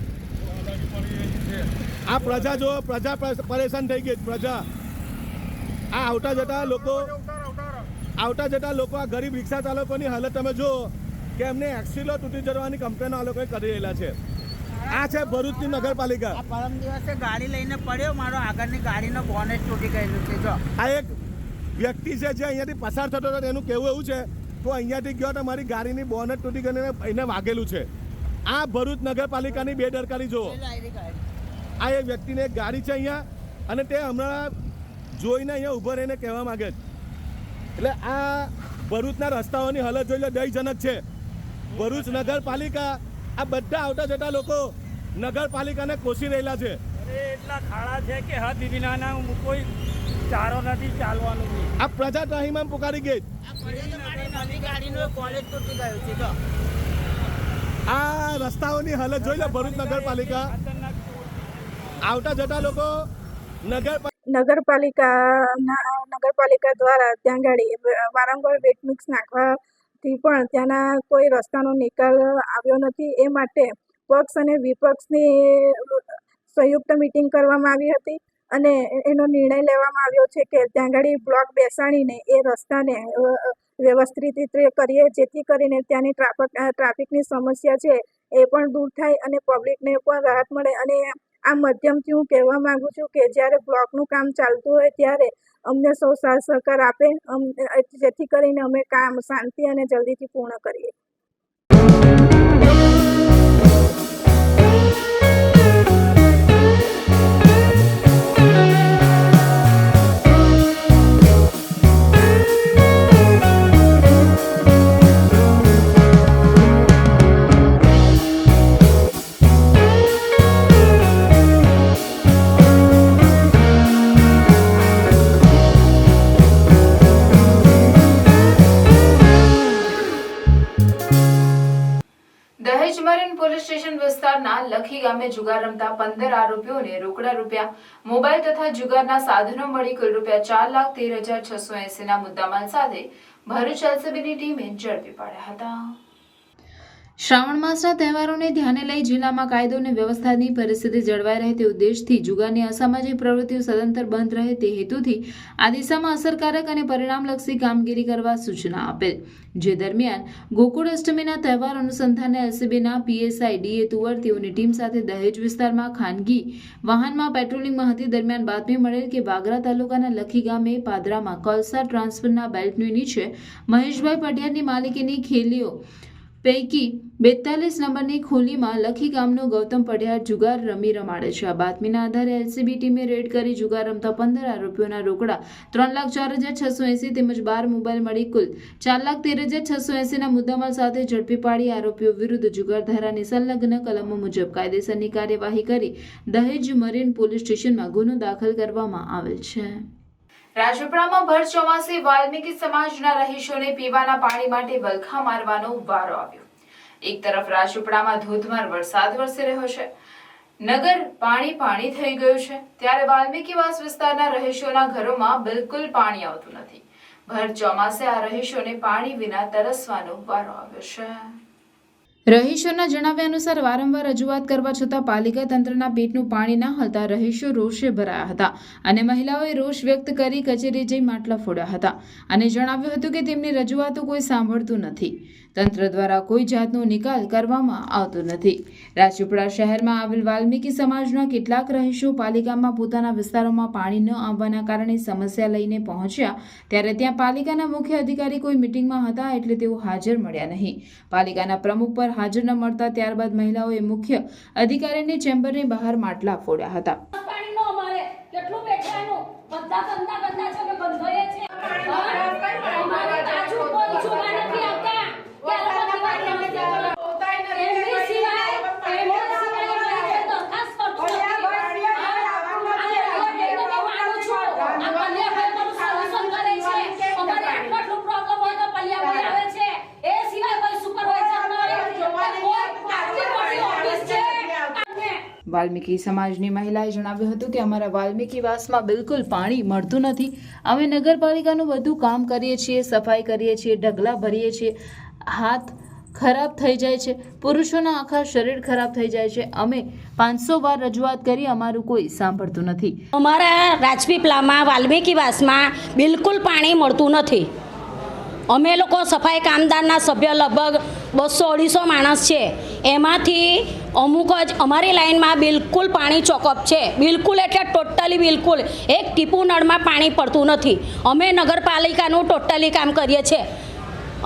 આ પ્રજા જો પ્રજા પરેશાન થઈ ગઈ. પ્રજા આ આવતા જતા લોકો આ ગરીબ રિક્ષા ચાલકોની હાલત તમે જો કે એમને એક્સિલો તૂટી જવાની કમ્પ્લેનો આ લોકોએ કરી રહેલા છે. આ છે ભરૂચની નગરપાલિકા. પરમ દિવસે ગાડી લઈને પડ્યો, મારો આગળની ગાડીનો બોનેટ તૂટી ગયેલું છે. જો આ એક વ્યક્તિ છે જે અહીંયાથી પસાર થતો હતો, એનું કહેવું એવું છે તો અહીંયાથી ગયો તો મારી ગાડીની બોનેટ તૂટી ગઈને એને વાગેલું છે. આ ભરૂચ નગરપાલિકાની બેદરકારી જુઓ. આ એક વ્યક્તિને એક ગાડી છે અહીંયા અને તે હમણાં જોઈને અહીંયા ઊભો રહીને કહેવા માગે છે. એટલે આ ભરૂચના રસ્તાઓની હાલત જોઈ લો, દયજનક છે. ભરૂચ નગરપાલિકા આ બધા આવતા જતા લોકો નગરપાલિકાને કોસી રહેલા છે. એટલા ખાડા છે કે હદ વિનાના કોઈ ચારો નથી ચાલવાનું. આ પ્રજા ત્રાહીમામ પુકારી ગઈ. આ રસ્તાઓની હાલત જોઈ લો ભરૂચ નગરપાલિકા. આવતા જતા લોકો નગરપાલિકા દ્વારા ત્યાં ગાડી વારંવાર વેટ મિક્સ નાખવાથી પણ ત્યાંના કોઈ રસ્તાનો નિકાલ આવ્યો નથી. એ માટે પક્ષ અને વિપક્ષની સંયુક્ત મિટિંગ કરવામાં આવી હતી અને એનો નિર્ણય લેવામાં આવ્યો છે કે ત્યાં ગાડી બ્લોક બેસાડીને એ રસ્તાને વ્યવસ્થિત રીતે કરીએ, જેથી કરીને ત્યાંની ટ્રાફિકની સમસ્યા છે એ પણ દૂર થાય અને પબ્લિકને પણ રાહત મળે. અને આ માધ્યમથી હું કહેવા માંગુ છું કે જ્યારે બ્લોકનું કામ ચાલતું હોય ત્યારે અમને સૌ સાથ સહકાર આપે, જેથી કરીને અમે કામ શાંતિ અને જલ્દીથી પૂર્ણ કરીએ. દહેજ મરીન પોલીસ સ્ટેશન વિસ્તારના લખી ગામે જુગાર રમતા 15 આરોપીઓને રોકડા રૂપિયા, મોબાઈલ તથા જુગારના સાધનો મળી કુલ રૂપિયા 4,13,680 ના મુદ્દામાલ સાથે ભરૂચ એલસીબીની ટીમે ઝડપી પાડ્યા હતા. શ્રાવણ માસના તહેવારોને ધ્યાને લઈ જિલ્લામાં કાયદો અને વ્યવસ્થાની પરિસ્થિતિ જળવાઈ રહે તે ઉદ્દેશથી જુગારની અસામાજિક પ્રવૃત્તિઓ સદંતર બંધ રહે તે હેતુથી આ દિશામાં અસરકારક અને પરિણામલક્ષી કામગીરી કરવા સૂચના આપેલ. જે દરમિયાન ગોકુળ અષ્ટમીના તહેવાર અનુસંધાને એલસીબીના પીએસઆઈ ડીએ તુવર તેઓની ટીમ સાથે દહેજ વિસ્તારમાં ખાનગી વાહનમાં પેટ્રોલિંગમાં હતી. દરમિયાન બાતમી મળેલ કે વાગરા તાલુકાના લખી ગામે પાદરામાં કોલસા ટ્રાન્સફરના બેલ્ટની નીચે મહેશભાઈ પટિયારની માલિકીની ખેલીઓ પૈકી 42 નંબરની ખોલીમાં લખી ગામનો ગૌતમ પઢિયાર જુગાર રમાડે છે. આ બાતમીના આધારે એલસીબી ટીમે રેડ કરી જુગાર રમતા 15 આરોપીઓના રોકડા 3,04,680 તેમજ 12 મોબાઈલ મળી કુલ 4,13,680 ના મુદ્દામાલ સાથે ઝડપી પાડી આરોપીઓ વિરુદ્ધ જુગાર ધારાની સંલગ્ન કલમો મુજબ કાયદેસરની કાર્યવાહી કરી દહેજ મરીન પોલીસ સ્ટેશનમાં ગુનો દાખલ કરવામાં આવેલ છે. રાજપીપળામાં ભર ચોમાસે વાલ્મીકી સમાજના રહીશોને પીવાના પાણી માટે વલખા મારવાનો વારો આવ્યો. એક તરફ રાજપીપળામાં ધોધમાર વરસાદ વરસી રહ્યો છે, નગર પાણી થઈ ગયું છે, ત્યારે વાલ્મીકીવાસ વિસ્તારના રહીશોના ઘરોમાં બિલકુલ પાણી આવતું નથી. ભર ચોમાસે આ રહીશોને પાણી વિના તરસવાનો વારો આવ્યો છે. રહીશોના જણાવ્યા અનુસાર વારંવાર રજૂઆત કરવા છતાં પાલિકા તંત્રના પેટનું પાણી ના હલતા રહીશો રોષે ભરાયા હતા અને મહિલાઓએ રોષ વ્યક્ત કરી કચેરી જઈ માટલા ફોડ્યા હતા અને જણાવ્યું હતું કે તેમની રજૂઆતો કોઈ સાંભળતું નથી. તંત્ર દ્વારા કોઈ જાતનો નિકાલ કરવામાં આવતો નથી. રાજપીપળા શહેરમાં આવેલ વાલ્મીકી સમાજના કેટલાક રહીશો પાલિકામાં પોતાના વિસ્તારોમાં પાણી ન આવવાના કારણે સમસ્યા લઈને પહોંચ્યા ત્યારે ત્યાં પાલિકાના મુખ્ય અધિકારી કોઈ મિટિંગમાં હતા એટલે તેઓ હાજર મળ્યા નહીં. પાલિકાના પ્રમુખ પર હાજર ન મળતા ત્યારબાદ મહિલાઓએ મુખ્ય અધિકારીની ચેમ્બરની બહાર માટલા ફોડ્યા હતા. વાલ્મીકી સમાજની મહિલાએ જણાવ્યું હતું કે અમારા વાલ્મીકીવાસમાં બિલકુલ પાણી મળતું નથી. અમે નગરપાલિકાનું બધું કામ કરીએ છીએ, સફાઈ કરીએ છીએ, ઢગલા ભરીએ છીએ, હાથ ખરાબ થઈ જાય છે, પુરુષોના આખા શરીર ખરાબ થઈ જાય છે. અમે 500 વાર રજૂઆત કરી, અમારું કોઈ સાંભળતું નથી. અમારા રાજપીપળામાં વાલ્મીકીવાસમાં બિલકુલ પાણી મળતું નથી. અમે લોકો સફાઈ કામદારના સભ્ય લગભગ 200-250 માણસ છે. એમાંથી અમુક જ અમારી લાઈનમાં બિલકુલ પાણી ચોકઅપ છે. બિલકુલ એટલે ટોટલી બિલકુલ એક ટીપું નળમાં પાણી પડતું નથી. અમે નગરપાલિકાનું ટોટલી કામ કરીએ છીએ.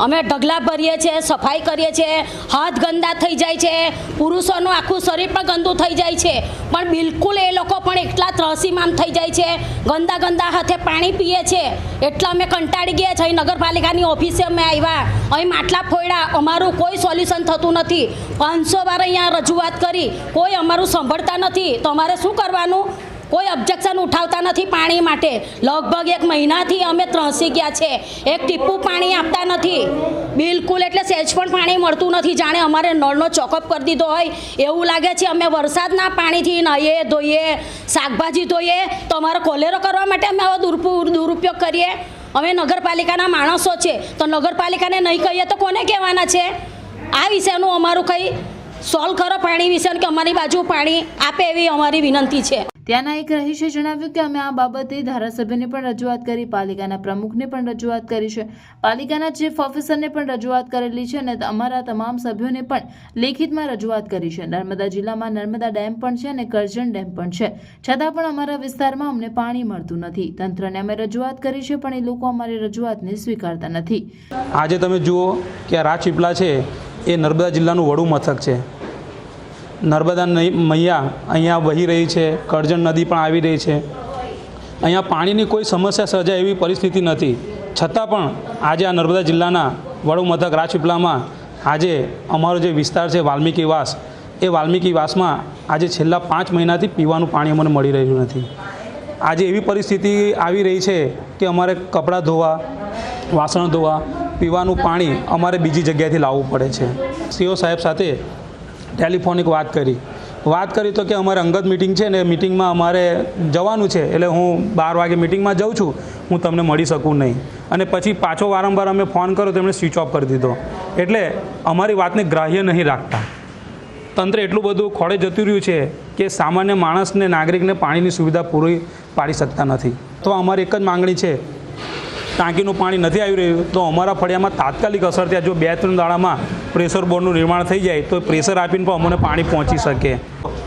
અમે ઢગલા ભરીએ છીએ, સફાઈ કરીએ છીએ, હાથ ગંદા થઈ જાય છે, પુરુષોનું આખું શરીર પણ ગંદુ થઈ જાય છે. પણ બિલકુલ એ લોકો પણ એટલા ત્રાસીમામ થઈ જાય છે, ગંદા ગંદા હાથે પાણી પીએ છે. એટલા અમે કંટાળી ગયા છે. અહીં નગરપાલિકાની ઓફિસે અમે આવ્યા, અહીં માટલા ફોડ્યા, અમારું કોઈ સોલ્યુશન થતું નથી. 500 વાર અહીંયા રજૂઆત કરી, કોઈ અમારું સાંભળતા નથી. તો અમારે શું કરવાનું? કોઈ ઓબ્જેક્શન ઉઠાવતા નથી પાણી માટે. લગભગ 1 મહિનાથી અમે ત્રાસી ગયા છે. એક ટીપું પાણી આપતા નથી બિલકુલ. એટલે સહેજ પણ પાણી મળતું નથી. જાણે અમારે નળનો ચોકઅપ કરી દીધો હોય એવું લાગે છે. અમે વરસાદના પાણીથી નાહીએ, ધોઈએ, શાકભાજી ધોઈએ, તો અમારો કોલેરો કરવા માટે અમે આવો દુરુપયોગ કરીએ. અમે નગરપાલિકાના માણસો છે, તો નગરપાલિકાને નહીં કહીએ તો કોને કહેવાના છે? આ વિષયનું અમારું કંઈ સોલ્વ કરો પાણી વિશે, કે અમારી બાજુ પાણી આપે એવી અમારી વિનંતી છે. ત્યાંના એક રહીશે જણાવ્યું કે અમે આ બાબતે ધારાસભ્યને પણ રજૂઆત કરી, પાલિકાના પ્રમુખને પણ રજૂઆત કરી છે, પાલિકાના ચીફ ઓફિસરને પણ રજૂઆત કરેલી છે અને અમારા તમામ સભ્યોને પણ લેખિતમાં રજૂઆત કરી છે. નર્મદા જિલ્લામાં નર્મદા ડેમ પણ છે અને કરજણ ડેમ પણ છે, છતાં પણ અમારા વિસ્તારમાં અમને પાણી મળતું નથી. તંત્રને અમે રજૂઆત કરી છે, પણ એ લોકો અમારી રજૂઆતને સ્વીકારતા નથી. આજે તમે જુઓ કે આ રાજપીપળા છે એ નર્મદા જિલ્લાનું વડું મથક છે. નર્મદા મૈયા અહીંયા વહી રહી છે, કરજણ નદી પણ આવી રહી છે. અહીંયા પાણીની કોઈ સમસ્યા સર્જાય એવી પરિસ્થિતિ નથી, છતાં પણ આજે આ નર્મદા જિલ્લાના વડું મથક રાજપીપળામાં આજે અમારો જે વિસ્તાર છે વાલ્મીકીવાસ, એ વાલ્મીકીવાસમાં આજે છેલ્લા 5 મહિનાથી પીવાનું પાણી અમને મળી રહ્યું નથી. આજે એવી પરિસ્થિતિ આવી રહી છે કે અમારે કપડાં ધોવા, વાસણ ધોવા, પીવાનું પાણી અમારે બીજી જગ્યાએથી લાવવું પડે છે. સીઓ સાહેબ સાથે ટેલિફોનિક વાત કરી તો કે અમારે અંગત મિટિંગ છે ને, મિટિંગમાં અમારે જવાનું છે, એટલે હું 12 વાગે મિટિંગમાં જાઉં છું, હું તમને મળી શકું નહીં. અને પછી પાછો વારંવાર અમે ફોન કર્યો તો એમણે સ્વિચ ઓફ કરી દીધો. એટલે અમારી વાતને ગ્રાહ્ય નહીં રાખતા. તંત્ર એટલું બધું ખોળે જતું રહ્યું છે કે સામાન્ય માણસને, નાગરિકને પાણીની સુવિધા પૂરી પાડી શકતા નથી. તો અમારી એક જ માંગણી છે, ટાંકીનું પાણી નથી આવી રહ્યું તો અમારા ફળિયામાં તાત્કાલિક અસરથી જો 2-3 દાડામાં પ્રેશર બોર્ડનું નિર્માણ થઈ જાય તો પ્રેશર આપીને પણ અમને પાણી પહોંચી શકે.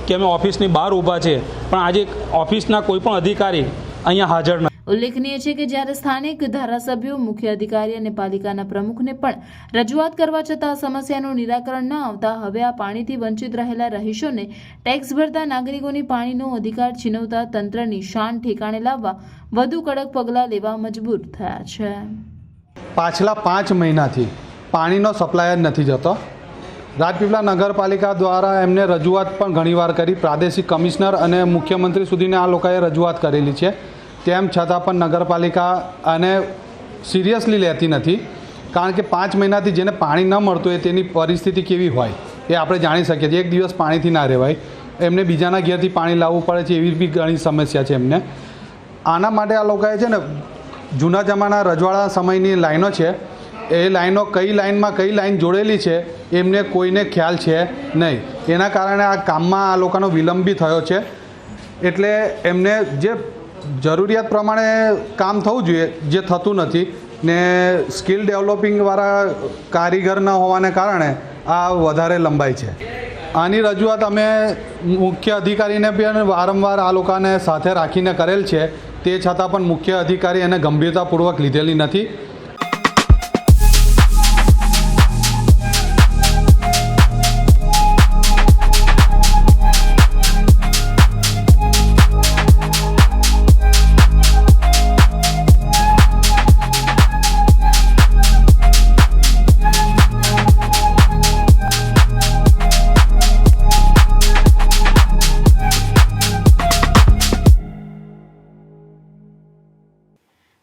કે અમે ઓફિસની બહાર ઊભા છે, પણ આજે ઓફિસના કોઈ પણ અધિકારી અહીંયા હાજર નથી. ઉલ્લેખનીય છે કે જ્યારે સ્થાનિક ધારાસભ્યો, મુખ્ય અધિકારી અને પાલિકાના પ્રમુખને પણ રજૂઆત કરવા છતાં સમસ્યાનું નિરાકરણ ન આવતા હવે આ પાણીથી વંચિત રહેલા રહીશોને ટેક્સ ભરતા નાગરિકોની પાણીનો અધિકાર છીનવતા તંત્રની શાન ઠેકાણે લાવવા વધુ કડક પગલાં લેવા મજબૂર થયા છે. પાછલા 5 મહિનાથી પાણીનો સપ્લાય જ નથી જતો. રાજપીપળા નગરપાલિકા દ્વારા એમને રજૂઆત પણ ઘણીવાર કરી, પ્રાદેશિક કમિશનર અને મુખ્યમંત્રી સુધીને આ લોકોએ રજૂઆત કરેલી છે. તેમ છતાં પણ નગરપાલિકા આને સિરિયસલી લેતી નથી. કારણ કે 5 મહિનાથી જેને પાણી ન મળતું હોય તેની પરિસ્થિતિ કેવી હોય એ આપણે જાણી શકીએ છીએ. એક દિવસ પાણીથી ના રહેવાય, એમને બીજાના ઘેરથી પાણી લાવવું પડે છે, એવી બી ઘણી સમસ્યા છે એમને. આના માટે આ લોકોએ છે ને જૂના જમાના રજવાડા સમયની લાઈનો છે, એ લાઈનો કઈ લાઈનમાં કઈ લાઈન જોડેલી છે એમને કોઈને ખ્યાલ છે નહીં. એના કારણે આ કામમાં આ લોકોનો વિલંબ બી થયો છે. એટલે એમને જે જરૂરિયાત પ્રમાણે કામ થવું જોઈએ જે થતું નથી, ને સ્કિલ ડેવલપિંગવાળા કારીગર ન હોવાને કારણે આ વધારે લંબાઈ છે. આની રજૂઆત અમે મુખ્ય અધિકારીને પણ વારંવાર આ લોકોને સાથે રાખીને કરેલ છે, તે છતાં પણ મુખ્ય અધિકારી એને ગંભીરતાપૂર્વક લીધેલી નથી.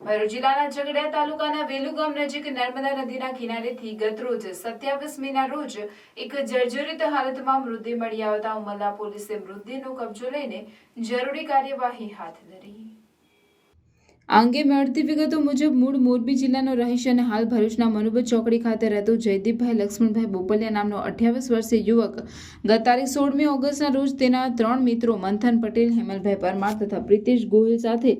ભરૂચ ભરૂચ જિલ્લાના ઝઘડિયા તાલુકાના વેલુ ગામ નજીક નર્મદા નદીના કિનારેથી ગતરોજ 27મીના રોજ એક જર્જરિત હાલતમાં મૃતદેહ મળી આવતા ઉમરલા પોલીસે મૃતદેહનો કબજો લઈને જરૂરી કાર્યવાહી હાથ ધરી. આ અંગે મળતી વિગતો મુજબ મૂળ મોરબી જિલ્લાનો રહીશ અને હાલ ભરૂચના મનુબત ચોકડી ખાતે રહેતો જયદીપભાઈ લક્ષ્મણભાઈ બોપલિયા નામનો 28 વર્ષીય યુવક ગત તારીખ 16મી ઓગસ્ટના રોજ તેના 3 મિત્રો મંથન પટેલ, હેમલભાઈ પરમાર તથા પ્રિતેશ ગોહિલ સાથે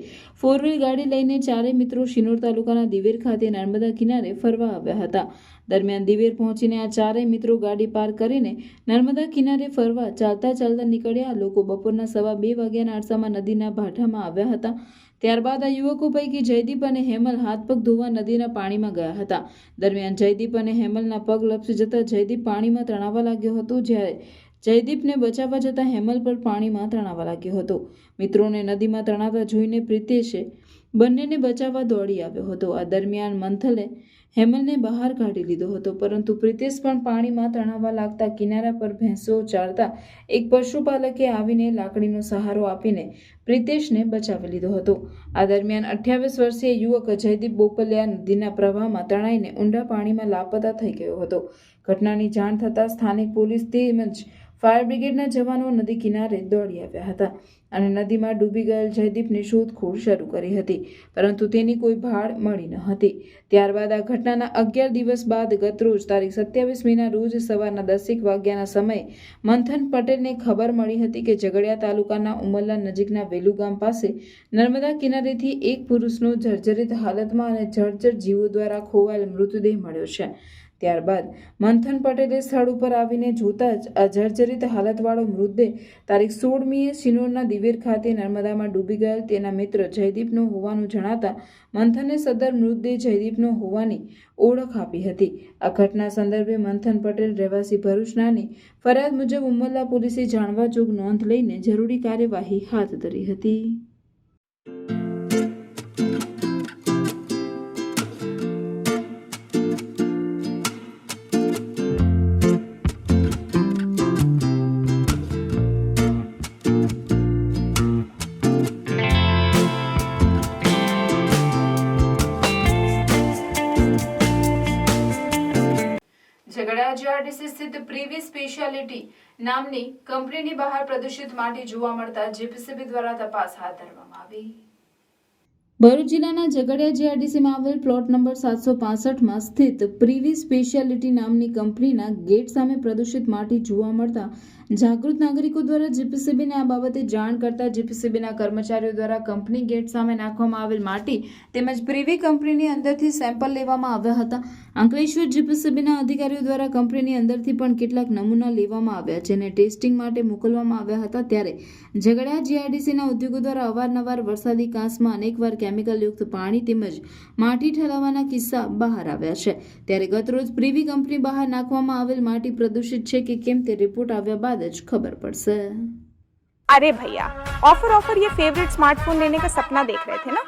4વ્હીલ ગાડી લઈને ચારેય મિત્રો શિનોર તાલુકાના દિવેર ખાતે નર્મદા કિનારે ફરવા આવ્યા હતા. દરમિયાન દિવેર પહોંચીને આ ચારેય મિત્રો ગાડી પાર કરીને નર્મદા કિનારે ફરવા ચાલતા નીકળ્યા. લોકો બપોરના 2:15 વાગ્યાના અરસામાં નદીના ભાટામાં આવ્યા હતા. ત્યારબાદ આ યુવકો પૈકી જયદીપ અને હેમલ હાથ પગ ધોવા નદીના પાણીમાં ગયા હતા. દરમિયાન જયદીપ અને હેમલના પગ લપસી જતા જયદીપ પાણીમાં તણાવા લાગ્યો હતો, જ્યારે જયદીપને બચાવવા જતા હેમલ પર પાણીમાં તણાવા લાગ્યો હતો. મિત્રોને નદીમાં તણાતા જોઈને પ્રિતેશે બંનેને બચાવવા દોડી આવ્યો હતો. આ દરમિયાન મંથલે હેમલને બહાર કાઢી લીધો હતો, પરંતુ પ્રિતેશ પણ પાણીમાં તણાવા લાગતા કિનારા પર ભેંસો ચારતા એક પશુપાલકે આવીને લાકડીનો સહારો આપીને પ્રિતેશને બચાવી લીધો હતો. આ દરમિયાન 28 વર્ષીય યુવક જયદીપ બોપલિયા નદીના પ્રવાહમાં તણાઈને ઊંડા પાણીમાં લાપતા થઈ ગયો હતો. ઘટનાની જાણ થતાં સ્થાનિક પોલીસ તેમજ ફાયર બ્રિગેડના જવાનો નદી કિનારે દોડી આવ્યા હતા અને નદીમાં ડૂબી ગયેલ જયદીપની શોધખોળ શરૂ કરી હતી, પરંતુ તેની કોઈ ભાળ મળી ન હતી. ત્યારબાદ આ ઘટનાના 11 દિવસ બાદ ગતરોજ તારીખ 27મીના રોજ સવારના 10 વાગ્યાના સમયે મંથન પટેલને ખબર મળી હતી કે ઝઘડિયા તાલુકાના ઉમરલા નજીકના વેલુ ગામ પાસે નર્મદા કિનારેથી એક પુરુષનો જર્જરિત હાલતમાં અને જર્જર જીવો દ્વારા ખોવાયેલ મૃતદેહ મળ્યો છે. ત્યારબાદ મંથન પટેલે સ્થળ ઉપર આવીને જોતા જ આ જર્જરિત હાલતવાળો મૃતદેહ તારીખ 16મીએ શિનોરના દિવેર ખાતે નર્મદામાં ડૂબી ગયેલ તેના મિત્ર જયદીપનો હોવાનું જણાતા મંથને સદર મૃતદેહ જયદીપનો હોવાની ઓળખ આપી હતી. આ ઘટના સંદર્ભે મંથન પટેલ રહેવાસી ભરૂચનાની ફરિયાદ મુજબ ઉમરલા પોલીસે જાણવા જોગ નોંધ લઈને જરૂરી કાર્યવાહી હાથ ધરી હતી. ઝઘડિયા જીઆરડીસી સ્થિત પ્રીવી સ્પેશિયાલિટી નામની કંપનીની બહાર પ્રદૂષિત માટી જોવા મળતા જીપીસીબી દ્વારા તપાસ હાથ ધરવામાં આવી. ભરૂચ જિલ્લાના ઝઘડિયા જીઆરડીસીમાં આવેલ પ્લોટ નંબર 765માં સ્થિત પ્રીવી સ્પેશિયાલિટી નામની કંપનીના ગેટ સામે પ્રદૂષિત માટી જોવા મળતા જાગૃત નાગરિકો દ્વારા જીપીસીબીને આ બાબતે જાણ કરતા જીપીસીબીના કર્મચારીઓ દ્વારા કંપની ગેટ સામે નાખવામાં આવેલ માટી તેમજ પ્રીવી કંપનીની અંદરથી સેમ્પલ લેવામાં આવ્યા હતા. અંકલેશ્વર જીપીસીબીના અધિકારીઓ દ્વારા કંપનીની અંદરથી પણ કેટલાક નમૂના લેવામાં આવ્યા, જેને ટેસ્ટિંગ માટે મોકલવામાં આવ્યા હતા. ત્યારે ઝઘડિયા જીઆરડીસીના ઉદ્યોગો દ્વારા અવારનવાર વરસાદી કાંસમાં અનેકવાર કેમિકલયુક્ત પાણી તેમજ માટી ઠલાવવાના કિસ્સા બહાર આવ્યા છે. ત્યારે ગતરોજ પ્રીવી કંપની બહાર નાખવામાં આવેલ માટી પ્રદૂષિત છે કે કેમ તે રિપોર્ટ આવ્યા બાદ જ ખબર પડશે. अरे भैया, ऑफर ये फेवरेट स्मार्टफोन लेने का सपना देख रहे थे ना,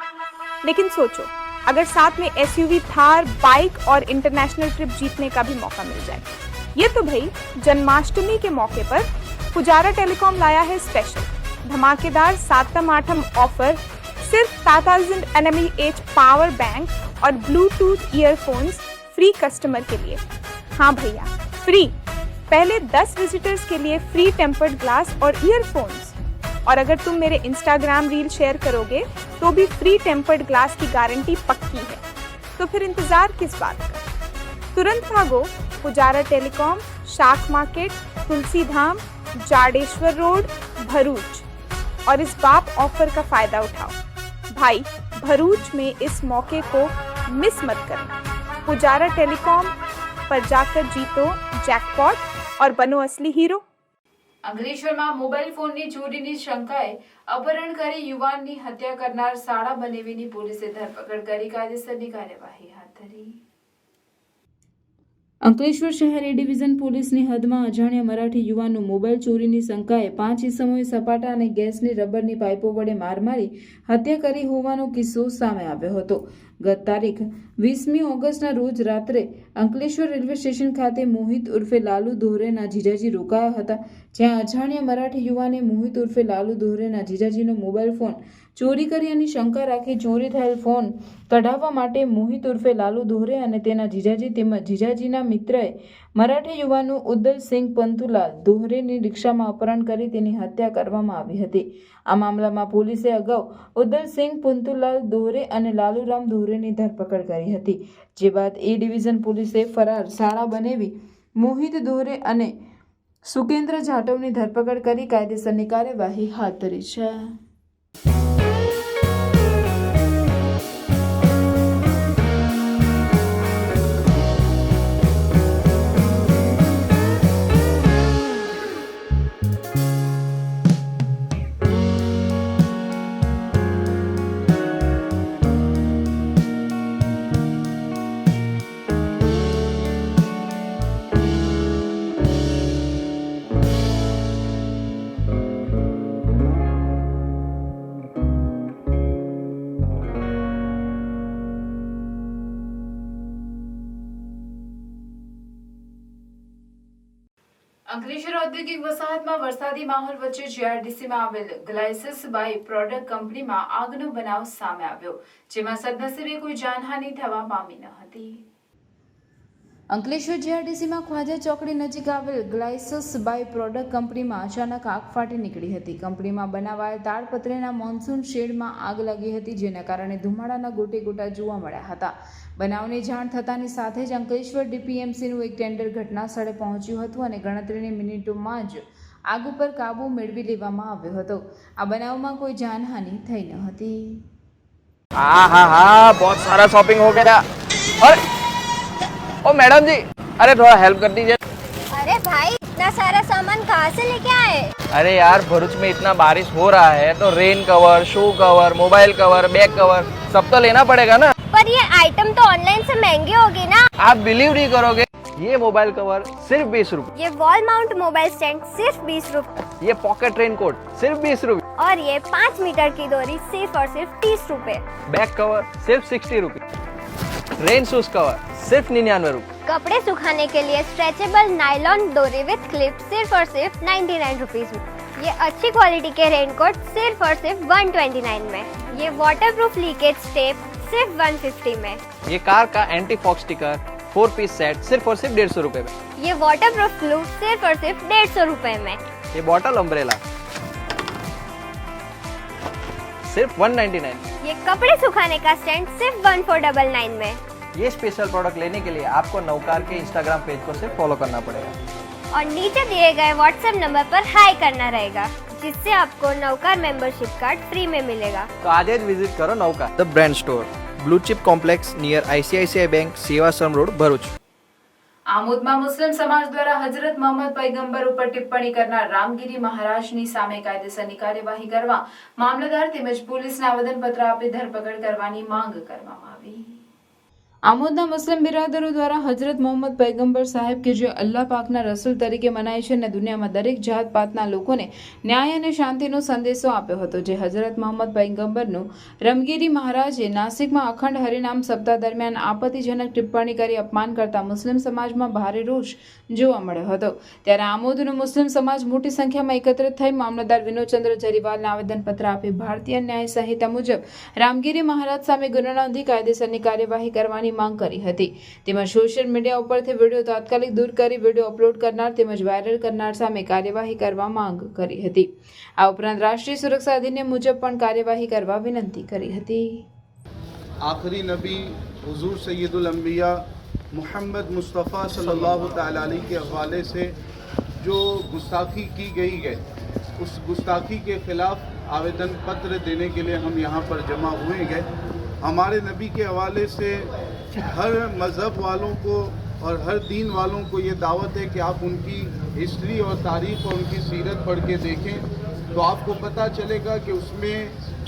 लेकिन सोचो अगर साथ में एसयूवी, थार, बाइक और इंटरनेशनल ट्रिप जीतने का भी मौका मिल जाए. ये तो भाई जन्माष्टमी के मौके पर पुजारा टेलीकॉम लाया है स्पेशल धमाकेदार 7म-8म ऑफर. सिर्फ 7000 mAh पावर बैंक और ब्लूटूथ ईयरफोन्स फ्री कस्टमर के लिए. हाँ भैया, फ्री. पहले 10 विजिटर्स के लिए फ्री टेम्पर्ड ग्लास और ईयरफोन्स. और अगर तुम मेरे इंस्टाग्राम रील शेयर करोगे तो भी फ्री टेम्पर्ड ग्लास की गारंटी पक्की है. तो फिर इंतजार किस बात का, तुरंत भागो. पुजारा टेलीकॉम, शाक मार्केट, तुलसी धाम, जाडेश्वर रोड, भरूच. और इस बाप ऑफर का फायदा उठाओ भाई. भरूच में इस मौके को मिस मत करना. पुजारा टेलीकॉम पर जाकर जीतो जैकपॉट और बनो असली हीरो. અંકલેશ્વરમાં મોબાઈલ ફોનની ચોરીની શંકાએ અપહરણ કરી યુવાનની હત્યા કરનાર શાળા બનેવીની પોલીસે ધરપકડ કરી કાયદેસરની કાર્યવાહી હાથ ધરી. અંકલેશ્વર શહેર એ ડિવિઝન પોલીસની હદમાં અજાણ્યા મરાઠી યુવાનનું મોબાઈલ ચોરીની શંકાએ 5 ઇસમોએ સપાટા અને ગેસની રબરની પાઇપો વડે માર મારી હત્યા કરી હોવાનો કિસ્સો સામે આવ્યો હતો. ગત તારીખ 20મી ઓગસ્ટના રોજ રાત્રે અંકલેશ્વર રેલવે સ્ટેશન ખાતે મોહિત ઉર્ફે લાલુ દોહરેના જીજાજી રોકાયા હતા, જ્યાં અજાણ્યા મરાઠી યુવાને મોહિત ઉર્ફે લાલુ દોહરેના જીજાજીનો મોબાઈલ ફોન ચોરી કર્યાની શંકા રાખી ચોરી થયેલ ફોન કઢાવવા માટે મોહિત ઉર્ફે લાલુ દોહરે અને તેના જીજાજી તેમજ જીજાજીના મિત્રએ મરાઠી યુવાનું ઉદ્દલસિંહ પંતુલાલ દોહરેની રિક્ષામાં અપહરણ કરી તેની હત્યા કરવામાં આવી હતી. આ મામલામાં પોલીસે અગાઉ ઉદ્દલસિંહ પંતુલાલ દોહરે અને લાલુરામ દોહરેની ધરપકડ કરી હતી. જે બાદ એ ડિવિઝન પોલીસે ફરાર શાળા બનેવી મોહિત દોહરે અને સુકેન્દ્ર જાટવની ધરપકડ કરી કાયદેસરની કાર્યવાહી હાથ ધરી છે. અંકલેશ્વર ઔદ્યોગિક વસાહતમાં વરસાદી માહોલ વચ્ચે જીઆરડીસીમાં આવેલ ગ્લાયસિસ બાય પ્રોડક્ટ કંપનીમાં આગનો બનાવ સામે આવ્યો, જેમાં સદનસીબે કોઈ જાનહાનિ થવા પામી ન હતી. અંકલેશ્વર જીઆરડીસીમાં ખ્વાજા ચોકડી નજીક આવેલ ગ્લાયસિસ બાય પ્રોડક્ટ કંપનીમાં અચાનક આગ ફાટી નીકળી હતી. કંપનીમાં બનાવાયેલ તાડપત્રીના મોન્સૂન શેડમાં આગ લાગી હતી, જેના કારણે ધુમાડાના ગોટે ગોટા જોવા મળ્યા હતા. બનાવની જાણ થતાની સાથે જ અંકલેશ્વર ડીપીએમસીનું એક ટેન્ડર ઘટના સ્થળે પહોંચ્યું હતું અને ગણતરીની મિનિટોમાં જ આગ ઉપર કાબુ મેળવી લેવામાં આવ્યો હતો. આ બનાવમાં કોઈ જાનહાનિ થઈ ન હતી. बहुत सारा शॉपिंग हो गया. अरे ओ मैडम जी, अरे थोड़ा हेल्प कर दीजिए. अरे भाई इतना सारा सामान कहाँ से लेके आए? अरे यार, भरूच में इतना बारिश हो रहा है तो rain cover, shoe cover, mobile cover, bag cover सब तो लेना पड़ेगा ना. पर ये आइटम तो ऑनलाइन से महंगे होंगे ना. आप बिलीव नहीं करोगे, ये मोबाइल कवर सिर्फ 20 रुपए, ये वॉल माउंट मोबाइल स्टैंड सिर्फ 20 रुपए, ये पॉकेट रेनकोट सिर्फ 20 रुपए, और ये 5 मीटर की डोरी सिर्फ और सिर्फ 30 रुपए, बैग कवर सिर्फ 60 रुपए, रेन शूज कवर सिर्फ 99 रुपए, कपड़े सुखाने के लिए स्ट्रेचेबल नायलॉन डोरी विद क्लिप सिर्फ और सिर्फ 99 रुपीज में. ये अच्छी क्वालिटी के रेनकोट सिर्फ और सिर्फ 129 में. ये वाटरप्रूफ लीकेज टेप सिर्फ 150 में. ये कार का anti fog sticker 4 piece set सिर्फ और सिर्फ 150 रुपए में. ये वाटरप्रूफ ग्लू सिर्फ और सिर्फ 150 रुपए में. ये बॉटल अम्ब्रेला सिर्फ 199. ये कपड़े सुखाने का स्टैंड सिर्फ 1499 में. ये स्पेशल प्रोडक्ट लेने के लिए आपको नवकार के इंस्टाग्राम पेज को सिर्फ फॉलो करना पड़ेगा और नीचे दिए गए व्हाट्सएप नंबर पर हाई करना रहेगा, जिससे आपको नवकार मेंबरशिप कार्ड फ्री में मिलेगा. तो आज ही विजिट करो Navkar the brand store, blue chip complex near ICICI bank, Sevashram road, Bharuch. આમોદમાં મુસ્લિમ સમાજ દ્વારા હજરત મોહમ્મદ પૈગંબર ઉપર ટિપ્પણી કરનાર રામગીરી મહારાજની સામે કાયદેસરની કાર્યવાહી કરવા મામલતદાર તેમજ પોલીસને આવેદનપત્ર આપી ધરપકડ કરવાની માંગ કરવામાં આવી. આમોદના મુસ્લિમ બિરાદરો દ્વારા હજરત મોહમ્મદ પૈગંબર સાહેબ કે જે અલ્લાહ પાકના રસૂલ તરીકે મનાય છે અને દુનિયામાં દરેક જાત પાતના લોકોને ન્યાય અને શાંતિનો સંદેશો આપ્યો હતો, જે હજરત મોહમ્મદ પૈગંબરનું રમગીરી મહારાજે નાસિકમાં અખંડ હરિનામ સપ્તાહ દરમિયાન આપત્તિજનક ટિપ્પણી કરી અપમાન કરતા મુસ્લિમ સમાજમાં ભારે રોષ જોવા મળ્યો હતો. ત્યારે આમોદનો મુસ્લિમ સમાજ મોટી સંખ્યામાં એકત્રિત થઈ મામલતદાર વિનોદચંદ્ર જરીવાલને આવેદનપત્ર આપી ભારતીય ન્યાય સંહિતા મુજબ રામગીરી મહારાજ સામે ગુનો નોંધી કાયદેસરની કાર્યવાહી કરવાની માંગ કરી હતી. તેમજ સોશિયલ મીડિયા ઉપરથી વિડીયો તાત્કાલિક દૂર કરી વિડીયો અપલોડ કરનાર તેમજ વાયરલ કરનાર સામે કાર્યવાહી કરવા માંગ કરી હતી. આ ઉપરાંત રાષ્ટ્રીય સુરક્ષા અધિનિયમ મુજબ પણ કાર્યવાહી કરવા વિનંતી કરી હતી. आखिरी नबी हुजूर सैयदुल अंबिया मोहम्मद मुस्तफ़ा सल्लल्लाहु ताला अलैहि के हवाले से जो गुस्ताखी की गई है, उस गुस्ताखी के ख़िलाफ़ आवेदन पत्र देने के लिए हम यहाँ पर जमा हुए हैं. हमारे नबी के हवाले से हर मज़हब वालों को और हर दीन वालों को ये दावत है कि आप उनकी हिस्ट्री और तारीख़ और उनकी सीरत पढ़ के देखें, तो आपको पता चलेगा कि उसमें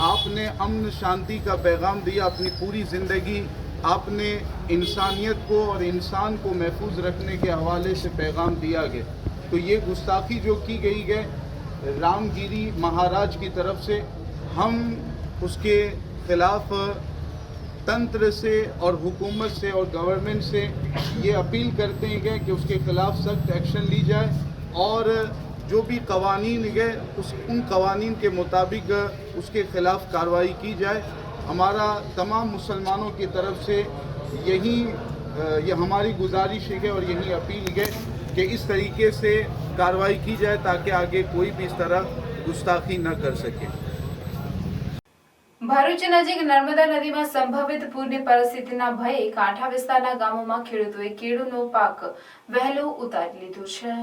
आपने अमन शांति का पैगाम दिया. अपनी पूरी ज़िंदगी आपने इंसानियत को और इंसान को महफूज रखने के हवाले से पैगाम दिया गया. तो ये गुस्ताखी जो की गई है रामगिरी महाराज की तरफ से, हम उसके ख़िलाफ़ तंत्र से और हुकूमत से और गवर्नमेंट से ये अपील करते हैं कि उसके ख़िलाफ़ सख्त एक्शन ली जाए और जो भी कवानीन है उन कवानीन के मुताबिक उसके ख़िलाफ़ कार्रवाई की जाए। हमारा तमाम मुसलमानों की तरफ से ये हमारी गुजारिश है और यही अपील है कि इस तरीके से कार्रवाई की जाए ताकि आगे कोई भी इस तरह गुस्ताखी न कर सके। ભરૂચ નજીક નર્મદા નદીમાં સંભવિત પૂરની પરિસ્થિતિના ભયે કાંઠા વિસ્તારના ગામોમાં ખેડૂતોએ કેળુનો પાક વહેલો ઉતારી લીધો છે।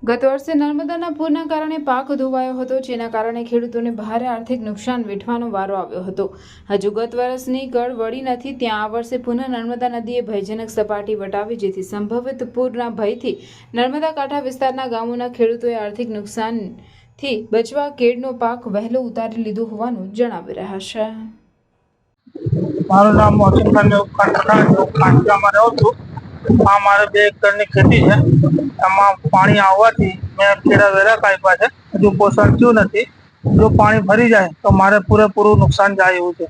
ગત વર્ષે નર્મદાના પૂરના કારણે પાક ધોવાયો હતો, જેના કારણે ખેડૂતોને ભારે આર્થિક નુકસાન વેઠવાનો વારો આવ્યો હતો। હજુ ગત વર્ષની ગળ વળી નથી, ત્યાં આ વર્ષે પુનઃ નર્મદા નદીએ ભયજનક સપાટી વટાવી, જેથી સંભવિત પૂરના ભયથી નર્મદા કાંઠા વિસ્તારના ગામોના ખેડૂતોએ આર્થિક નુકસાન થી બચવા કેળનો પાક વહેલો ઉતારી લીધો હોવાનું જણાવી રહ્યા છે। મારું નામ મોહસિન કાંઠામાં રહું છું। આ મારે 2 એકરની ખેતી છે, એમાં પાણી આવવાથી મેં કેળા વેરા કાપ્યા છે, હજુ પોષણ થયું નથી। જો પાણી ભરી જાય તો મારે પૂરેપૂરું નુકસાન જાય એવું છે।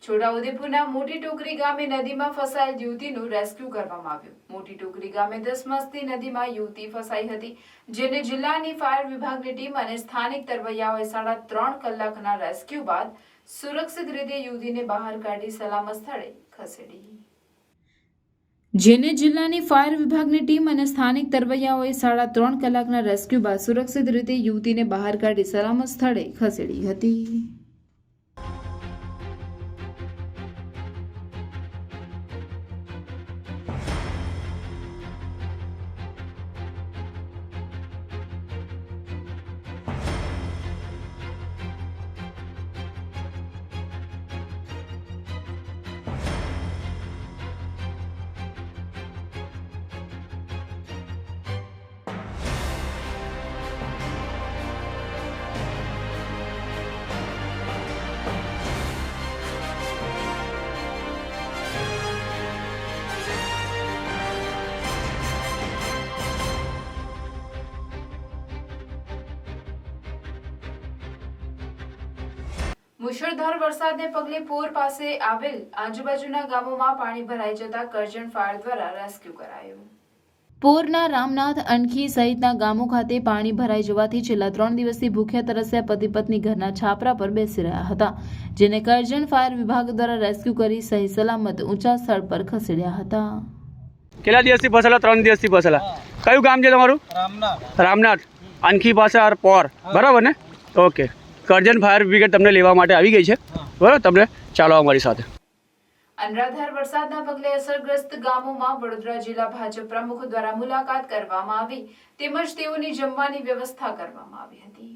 છોટાઉદેપુરના મોટી ટોકરી ગામે નદીમાં ફસાયેલ યુવતીનું રેસ્ક્યુ કરવામાં આવ્યું। મોટી ટોકરી ગામે 10 મસ્તી નદીમાં યુવતી ફસાઈ હતી, જેને જિલ્લાની ફાયર વિભાગની ટીમ અને સ્થાનિક તરવૈયાઓએ 3.5 કલાકના રેસ્ક્યુ બાદ સુરક્ષિત રીતે યુવતીને બહાર કાઢી સલામત સ્થળે ખસેડી। જેને જિલ્લાની ફાયર વિભાગની ટીમ અને સ્થાનિક તરવૈયાઓએ 3.5 કલાકના રેસ્ક્યુ બાદ સુરક્ષિત રીતે યુવતીને બહાર કાઢી સલામત સ્થળે ખસેડી હતી। મુશળધાર વરસાદને પગલે પોર પાસે આવેલ આજુબાજુના ગામોમાં પાણી ભરાઈ જતા કરજણ ફાયર દ્વારા રેસ્ક્યુ કરાયું। પોરના રામનાથ, અણખી સહિતના ગામો ખાતે પાણી ભરાઈ જવાથી છેલ્લા 3 દિવસથી ભૂખ્યા તરસ્યા પતિ પત્ની ઘરના છાપરા પર બેસી રહ્યા હતા, જેને કરજણ ફાયર વિભાગ દ્વારા રેસ્ક્યુ કરી સહી સલામત ઊંચા સ્થળ પર ખસેડ્યા હતા। કેટલા દિવસથી ફસેલા? 3 દિવસથી ફસેલા। કયું ગામ છે તમારું? રામનાથ, અણખી પાસે પોર, બરાબર ને? ઓકે, કરજણ ફાયર બ્રિગેડ તમને લેવા માટે આવી ગઈ છે, બરાબર? તમને ચાલો અમારી સાથે। અનરાધાર વરસાદના પગલે અસરગ્રસ્ત ગામોમાં વડોદરા જિલ્લા ભાજપ પ્રમુખ દ્વારા મુલાકાત કરવામાં આવી, તેમજ તેઓની જમવાની વ્યવસ્થા કરવામાં આવી હતી।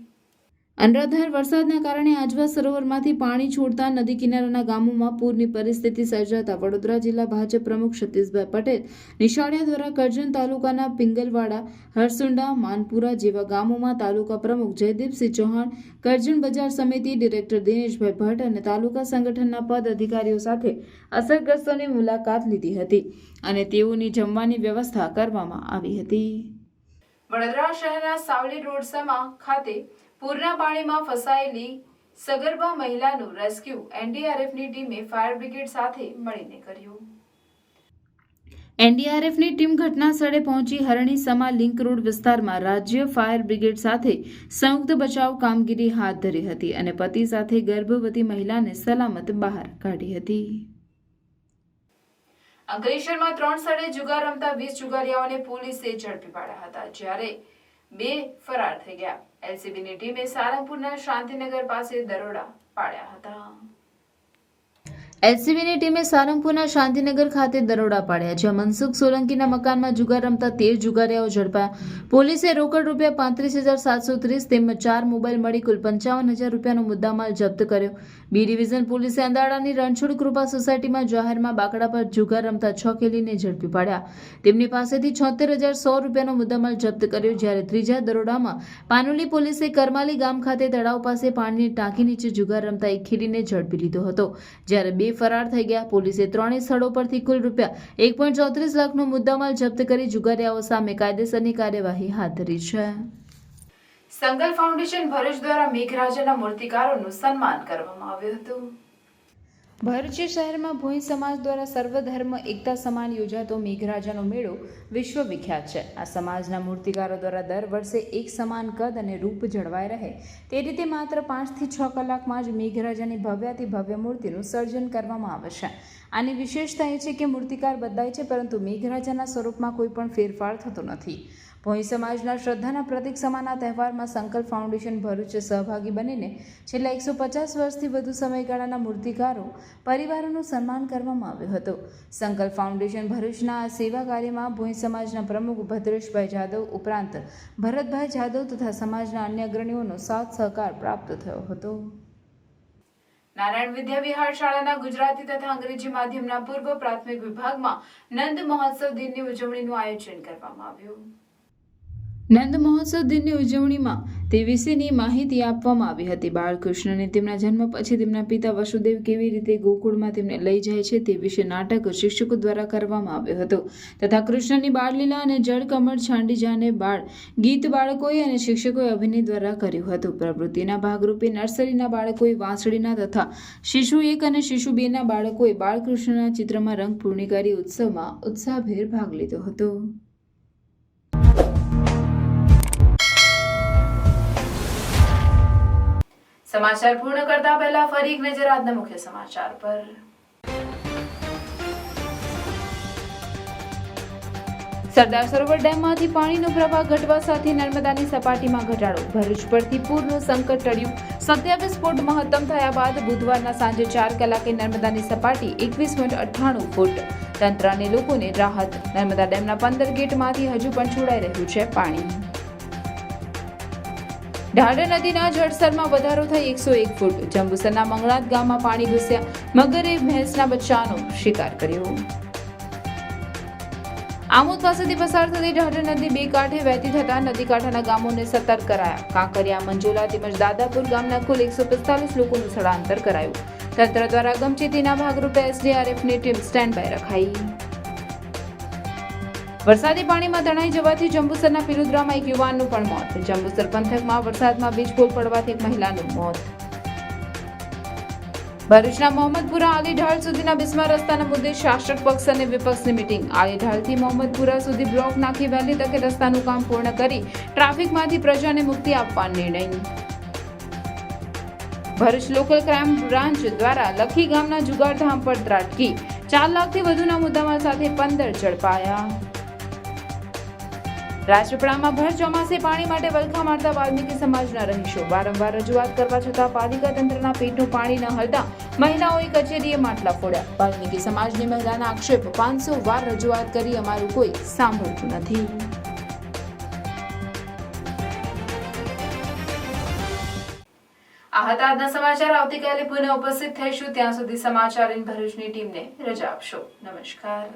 અનરાધાર વરસાદના કારણે આજવા સરોવરમાંથી પાણી છોડતા નદી કિનારાના ગામોમાં પૂરની પરિસ્થિતિ સર્જાતા વડોદરા જિલ્લા ભાજપ પ્રમુખ સતીશભાઈ પટેલ નિશાળિયા દ્વારા કરજણ તાલુકાના પિંગલવાડા, હરસુંડા, માનપુરા જેવા ગામોમાં તાલુકા પ્રમુખ જયદીપસિંહ ચૌહાણ, કરજણ બજાર સમિતિ ડિરેક્ટર દિનેશભાઈ ભટ્ટ અને તાલુકા સંગઠનના પદ અધિકારીઓ સાથે અસરગ્રસ્તોની મુલાકાત લીધી હતી અને તેઓની જમવાની વ્યવસ્થા કરવામાં આવી હતી। વડોદરા શહેરના સાવલી રોડ સમા ખાતે પૂરના પાણીમાં ફસાયેલી સગર્ભા મહિલાનું રેસ્ક્યુ એનડીઆરએફની ટીમે ફાયર બ્રિગેડ સાથે મળીને કર્યું। એનડીઆરએફની ટીમ ઘટના સ્થળે પહોંચી હરણી સમા લિંક રોડ વિસ્તારમાં રાજ્ય ફાયર બ્રિગેડ સાથે સંયુક્ત બચાવ કામગીરી હાથ ધરી હતી અને પતિ સાથે ગર્ભવતી મહિલાને સલામત બહાર કાઢી હતી। અંકલેશ્વરમાં 3 સ્થળે જુગાર રમતા 20 જુગારીયાઓને પોલીસે ઝડપી પાડ્યા હતા, જ્યારે 2 ફરાર થઈ ગયા। એલસીબીની ટીમે સારંગપુરના શાંતિનગર પાસે દરોડા પાડ્યા હતા। એલસીબીની ટીમે સારંગપુરના શાંતિનગર ખાતે દરોડા પાડ્યા, જ્યાં મનસુખ સોલંકીના મકાનમાં જુગાર રમતા 13 જુગારીયાઓ ઝડપાયા। પોલીસે રોકડ રૂપિયા 35,730 તેમજ 4 મોબાઈલ મળી કુલ 55,000 રૂપિયાનો મુદ્દામાલ જપ્ત કર્યો। બી ડિવિઝન પોલીસે અંદાડાની રણછોડ કૃપા સોસાયટીમાં જાહેરમાં બાકડા પર જુગાર રમતા 6 કેલીને ઝડપી પાડ્યા। તેમની પાસેથી 76,100 રૂપિયાનો મુદ્દામાલ જપ્ત કર્યો, જ્યારે ત્રીજા દરોડામાં પાનોલી પોલીસે કરમાલી ગામ ખાતે તળાવ પાસે પાણીની ટાંકી નીચે જુગાર રમતા એક ખેડીને ઝડપી લીધો હતો, જ્યારે 2 ફરાર થઈ ગયા। પોલીસે 3 સ્થળો પરથી કુલ રૂપિયા 1.34 લાખનો મુદ્દામાલ જપ્ત કરી જુગારીયાઓ સામે કાયદેસરની કાર્યવાહી હાથ ધરી છે। સંકલ્પ ફાઉન્ડેશન ભરૂચ દ્વારા મેઘરાજાના મૂર્તિકારોનું સન્માન કરવામાં આવ્યું હતું। ભરૂચ શહેરમાં ભોઈ સમાજ દ્વારા સર્વધર્મ એકતા સમાન યોજાતો મેઘરાજાનો મેળો વિશ્વ વિખ્યાત છે. આ સમાજના મૂર્તિકારો દ્વારા દર વર્ષે એક સમાન કદ અને રૂપ જળવાઈ રહે તે રીતે માત્ર 5 થી 6 કલાકમાં જ મેઘરાજાની ભવ્યાતિ ભવ્ય મૂર્તિનું સર્જન કરવામાં આવે છે. આની વિશેષતા એ છે કે મૂર્તિકાર બદલાય છે પરંતુ મેઘરાજાના સ્વરૂપમાં કોઈ પણ ફેરફાર થતો નથી. ભોઈ સમાજના શ્રદ્ધાના પ્રતીક સમાન આ તહેવારમાં સંકલ્પ ફાઉન્ડેશન ભરૂચ સહભાગી બનીને છેલ્લા 150 વર્ષથી વધુ સમયગાળાના મૂર્તિકારો પરિવારોનું સન્માન કરવામાં આવ્યું હતું. સંકલ્પ ફાઉન્ડેશન ભરૂચના આ સેવા કાર્યમાં ભોઈ સમાજના પ્રમુખ ભદ્રેશભાઈ જાદવ ઉપરાંત ભરતભાઈ જાદવ તથા સમાજના અન્ય અગ્રણીઓનો સાથ સહકાર પ્રાપ્ત થયો હતો. નારાયણ વિદ્યા વિહાર શાળાના ગુજરાતી તથા અંગ્રેજી માધ્યમના પૂર્વ પ્રાથમિક વિભાગમાં નંદ મહોત્સવ દિનની ઉજવણીનું આયોજન કરવામાં આવ્યું. નંદ મહોત્સવ દિનની ઉજવણીમાં તે વિશેની માહિતી આપવામાં આવી હતી. બાળકૃષ્ણને તેમના જન્મ પછી તેમના પિતા વસુદેવ કેવી રીતે ગોકુળમાં તેમને લઈ જાય છે તે વિશે નાટક શિક્ષકો દ્વારા કરવામાં આવ્યું હતું તથા કૃષ્ણની બાળલીલા અને જળ કમળ છાંડીજાને બાળ ગીત બાળકોએ અને શિક્ષકોએ અભિનય દ્વારા કર્યું હતું. પ્રવૃત્તિના ભાગરૂપે નર્સરીના બાળકોએ વાંસળીના તથા શિશુ 1 અને શિશુ 2 ના બાળકોએ બાળકૃષ્ણના ચિત્રમાં રંગપૂર્ણી કરી ઉત્સવમાં ઉત્સાહભેર ભાગ લીધો હતો. સમાચાર પૂર્ણ કરતા પહેલા ફરી એક નજર આજના મુખ્ય સમાચાર પર. સરદાર સરોવર ડેમમાંથી પાણીનો પ્રવાહ ઘટવા સાથે નર્મદાની સપાટીમાં ઘટાડો. ભરૂચ પરથી પૂરનું સંકટ ટળ્યું. 27 ફૂટ મહત્તમ થયા બાદ બુધવારના સાંજે 4 કલાકે નર્મદાની સપાટી 21.98 ફૂટ. તંત્ર અને લોકોને રાહત. નર્મદા ડેમના 15 ગેટમાંથી હજુ પણ છોડાઈ રહ્યું છે પાણી. ઢાઢર નદીના જળસ્તરમાં વધારો થઈ 101 ફૂટ. જંબુસરના મંગળાત ગામમાં પાણી ઘૂસ્યા. મગરે ભેંસના બચ્ચાનો શિકાર કર્યો. આમોદ પાસેથી પસાર થતી ઢાઢર નદી બે કાંઠે વહેતી થતા નદી કાંઠાના ગામોને સતર્ક કરાયા. કાંકરિયા, મંજોલા તેમજ દાદાપુર ગામના કુલ 145 લોકોનું સ્થળાંતર કરાયું. તંત્ર દ્વારા ગમચેતીના ભાગરૂપે SDRFની ટીમ સ્ટેન્ડ બાય રખાઈ. વરસાદી પાણીમાં તણાઈ જવાથી જંબુસરના પિલુદ્રામાં એક યુવાનનું પણ મોત. જંબુસર પંથકમાં વરસાદમાં વીજપોલ પડવાથી એક મહિલાનું મોત. ભરૂચના મોહમ્મદપુરા આલીઢાળ સુધીના બિસ્માર રસ્તાના મુદ્દે શાસક પક્ષ અને વિપક્ષની મીટિંગ. આલીઢાળથી મોહમ્મદપુરા સુધી બ્લોક નાખી વહેલી તકે રસ્તાનું કામ પૂર્ણ કરી ટ્રાફિકમાંથી પ્રજાને મુક્તિ આપવા નિર્ણય. ભરૂચ લોકલ ક્રાઇમ બ્રાન્ચ દ્વારા લખી ગામના જુગારધામ પર ત્રાટકી. 4 લાખથી વધુના મુદ્દામાલ સાથે 15 ઝડપાયા. રાજપીપળામાં ભર ચોમાસે પાણી માટે વલખા મારતા વાલ્મીકી સમાજના રહીશો. વારંવાર રજૂઆત કરવા છતાં પાલિકા તંત્રના પેટનું પાણી ન હલતા મહિલાઓએ કચેરીએ માટલા ફોડ્યા. વાલ્મીકી સમાજની મહિલાના આક્ષેપ, 500 વાર રજૂઆત કરી અમારું કોઈ સાંભળતું નથી. આ હતા આજના સમાચાર. આવતીકાલે પુનઃ ઉપસ્થિત થઈશું. ત્યાં સુધી સમાચાર ઇન ભરૂચની ટીમને રજા આપશો. નમસ્કાર.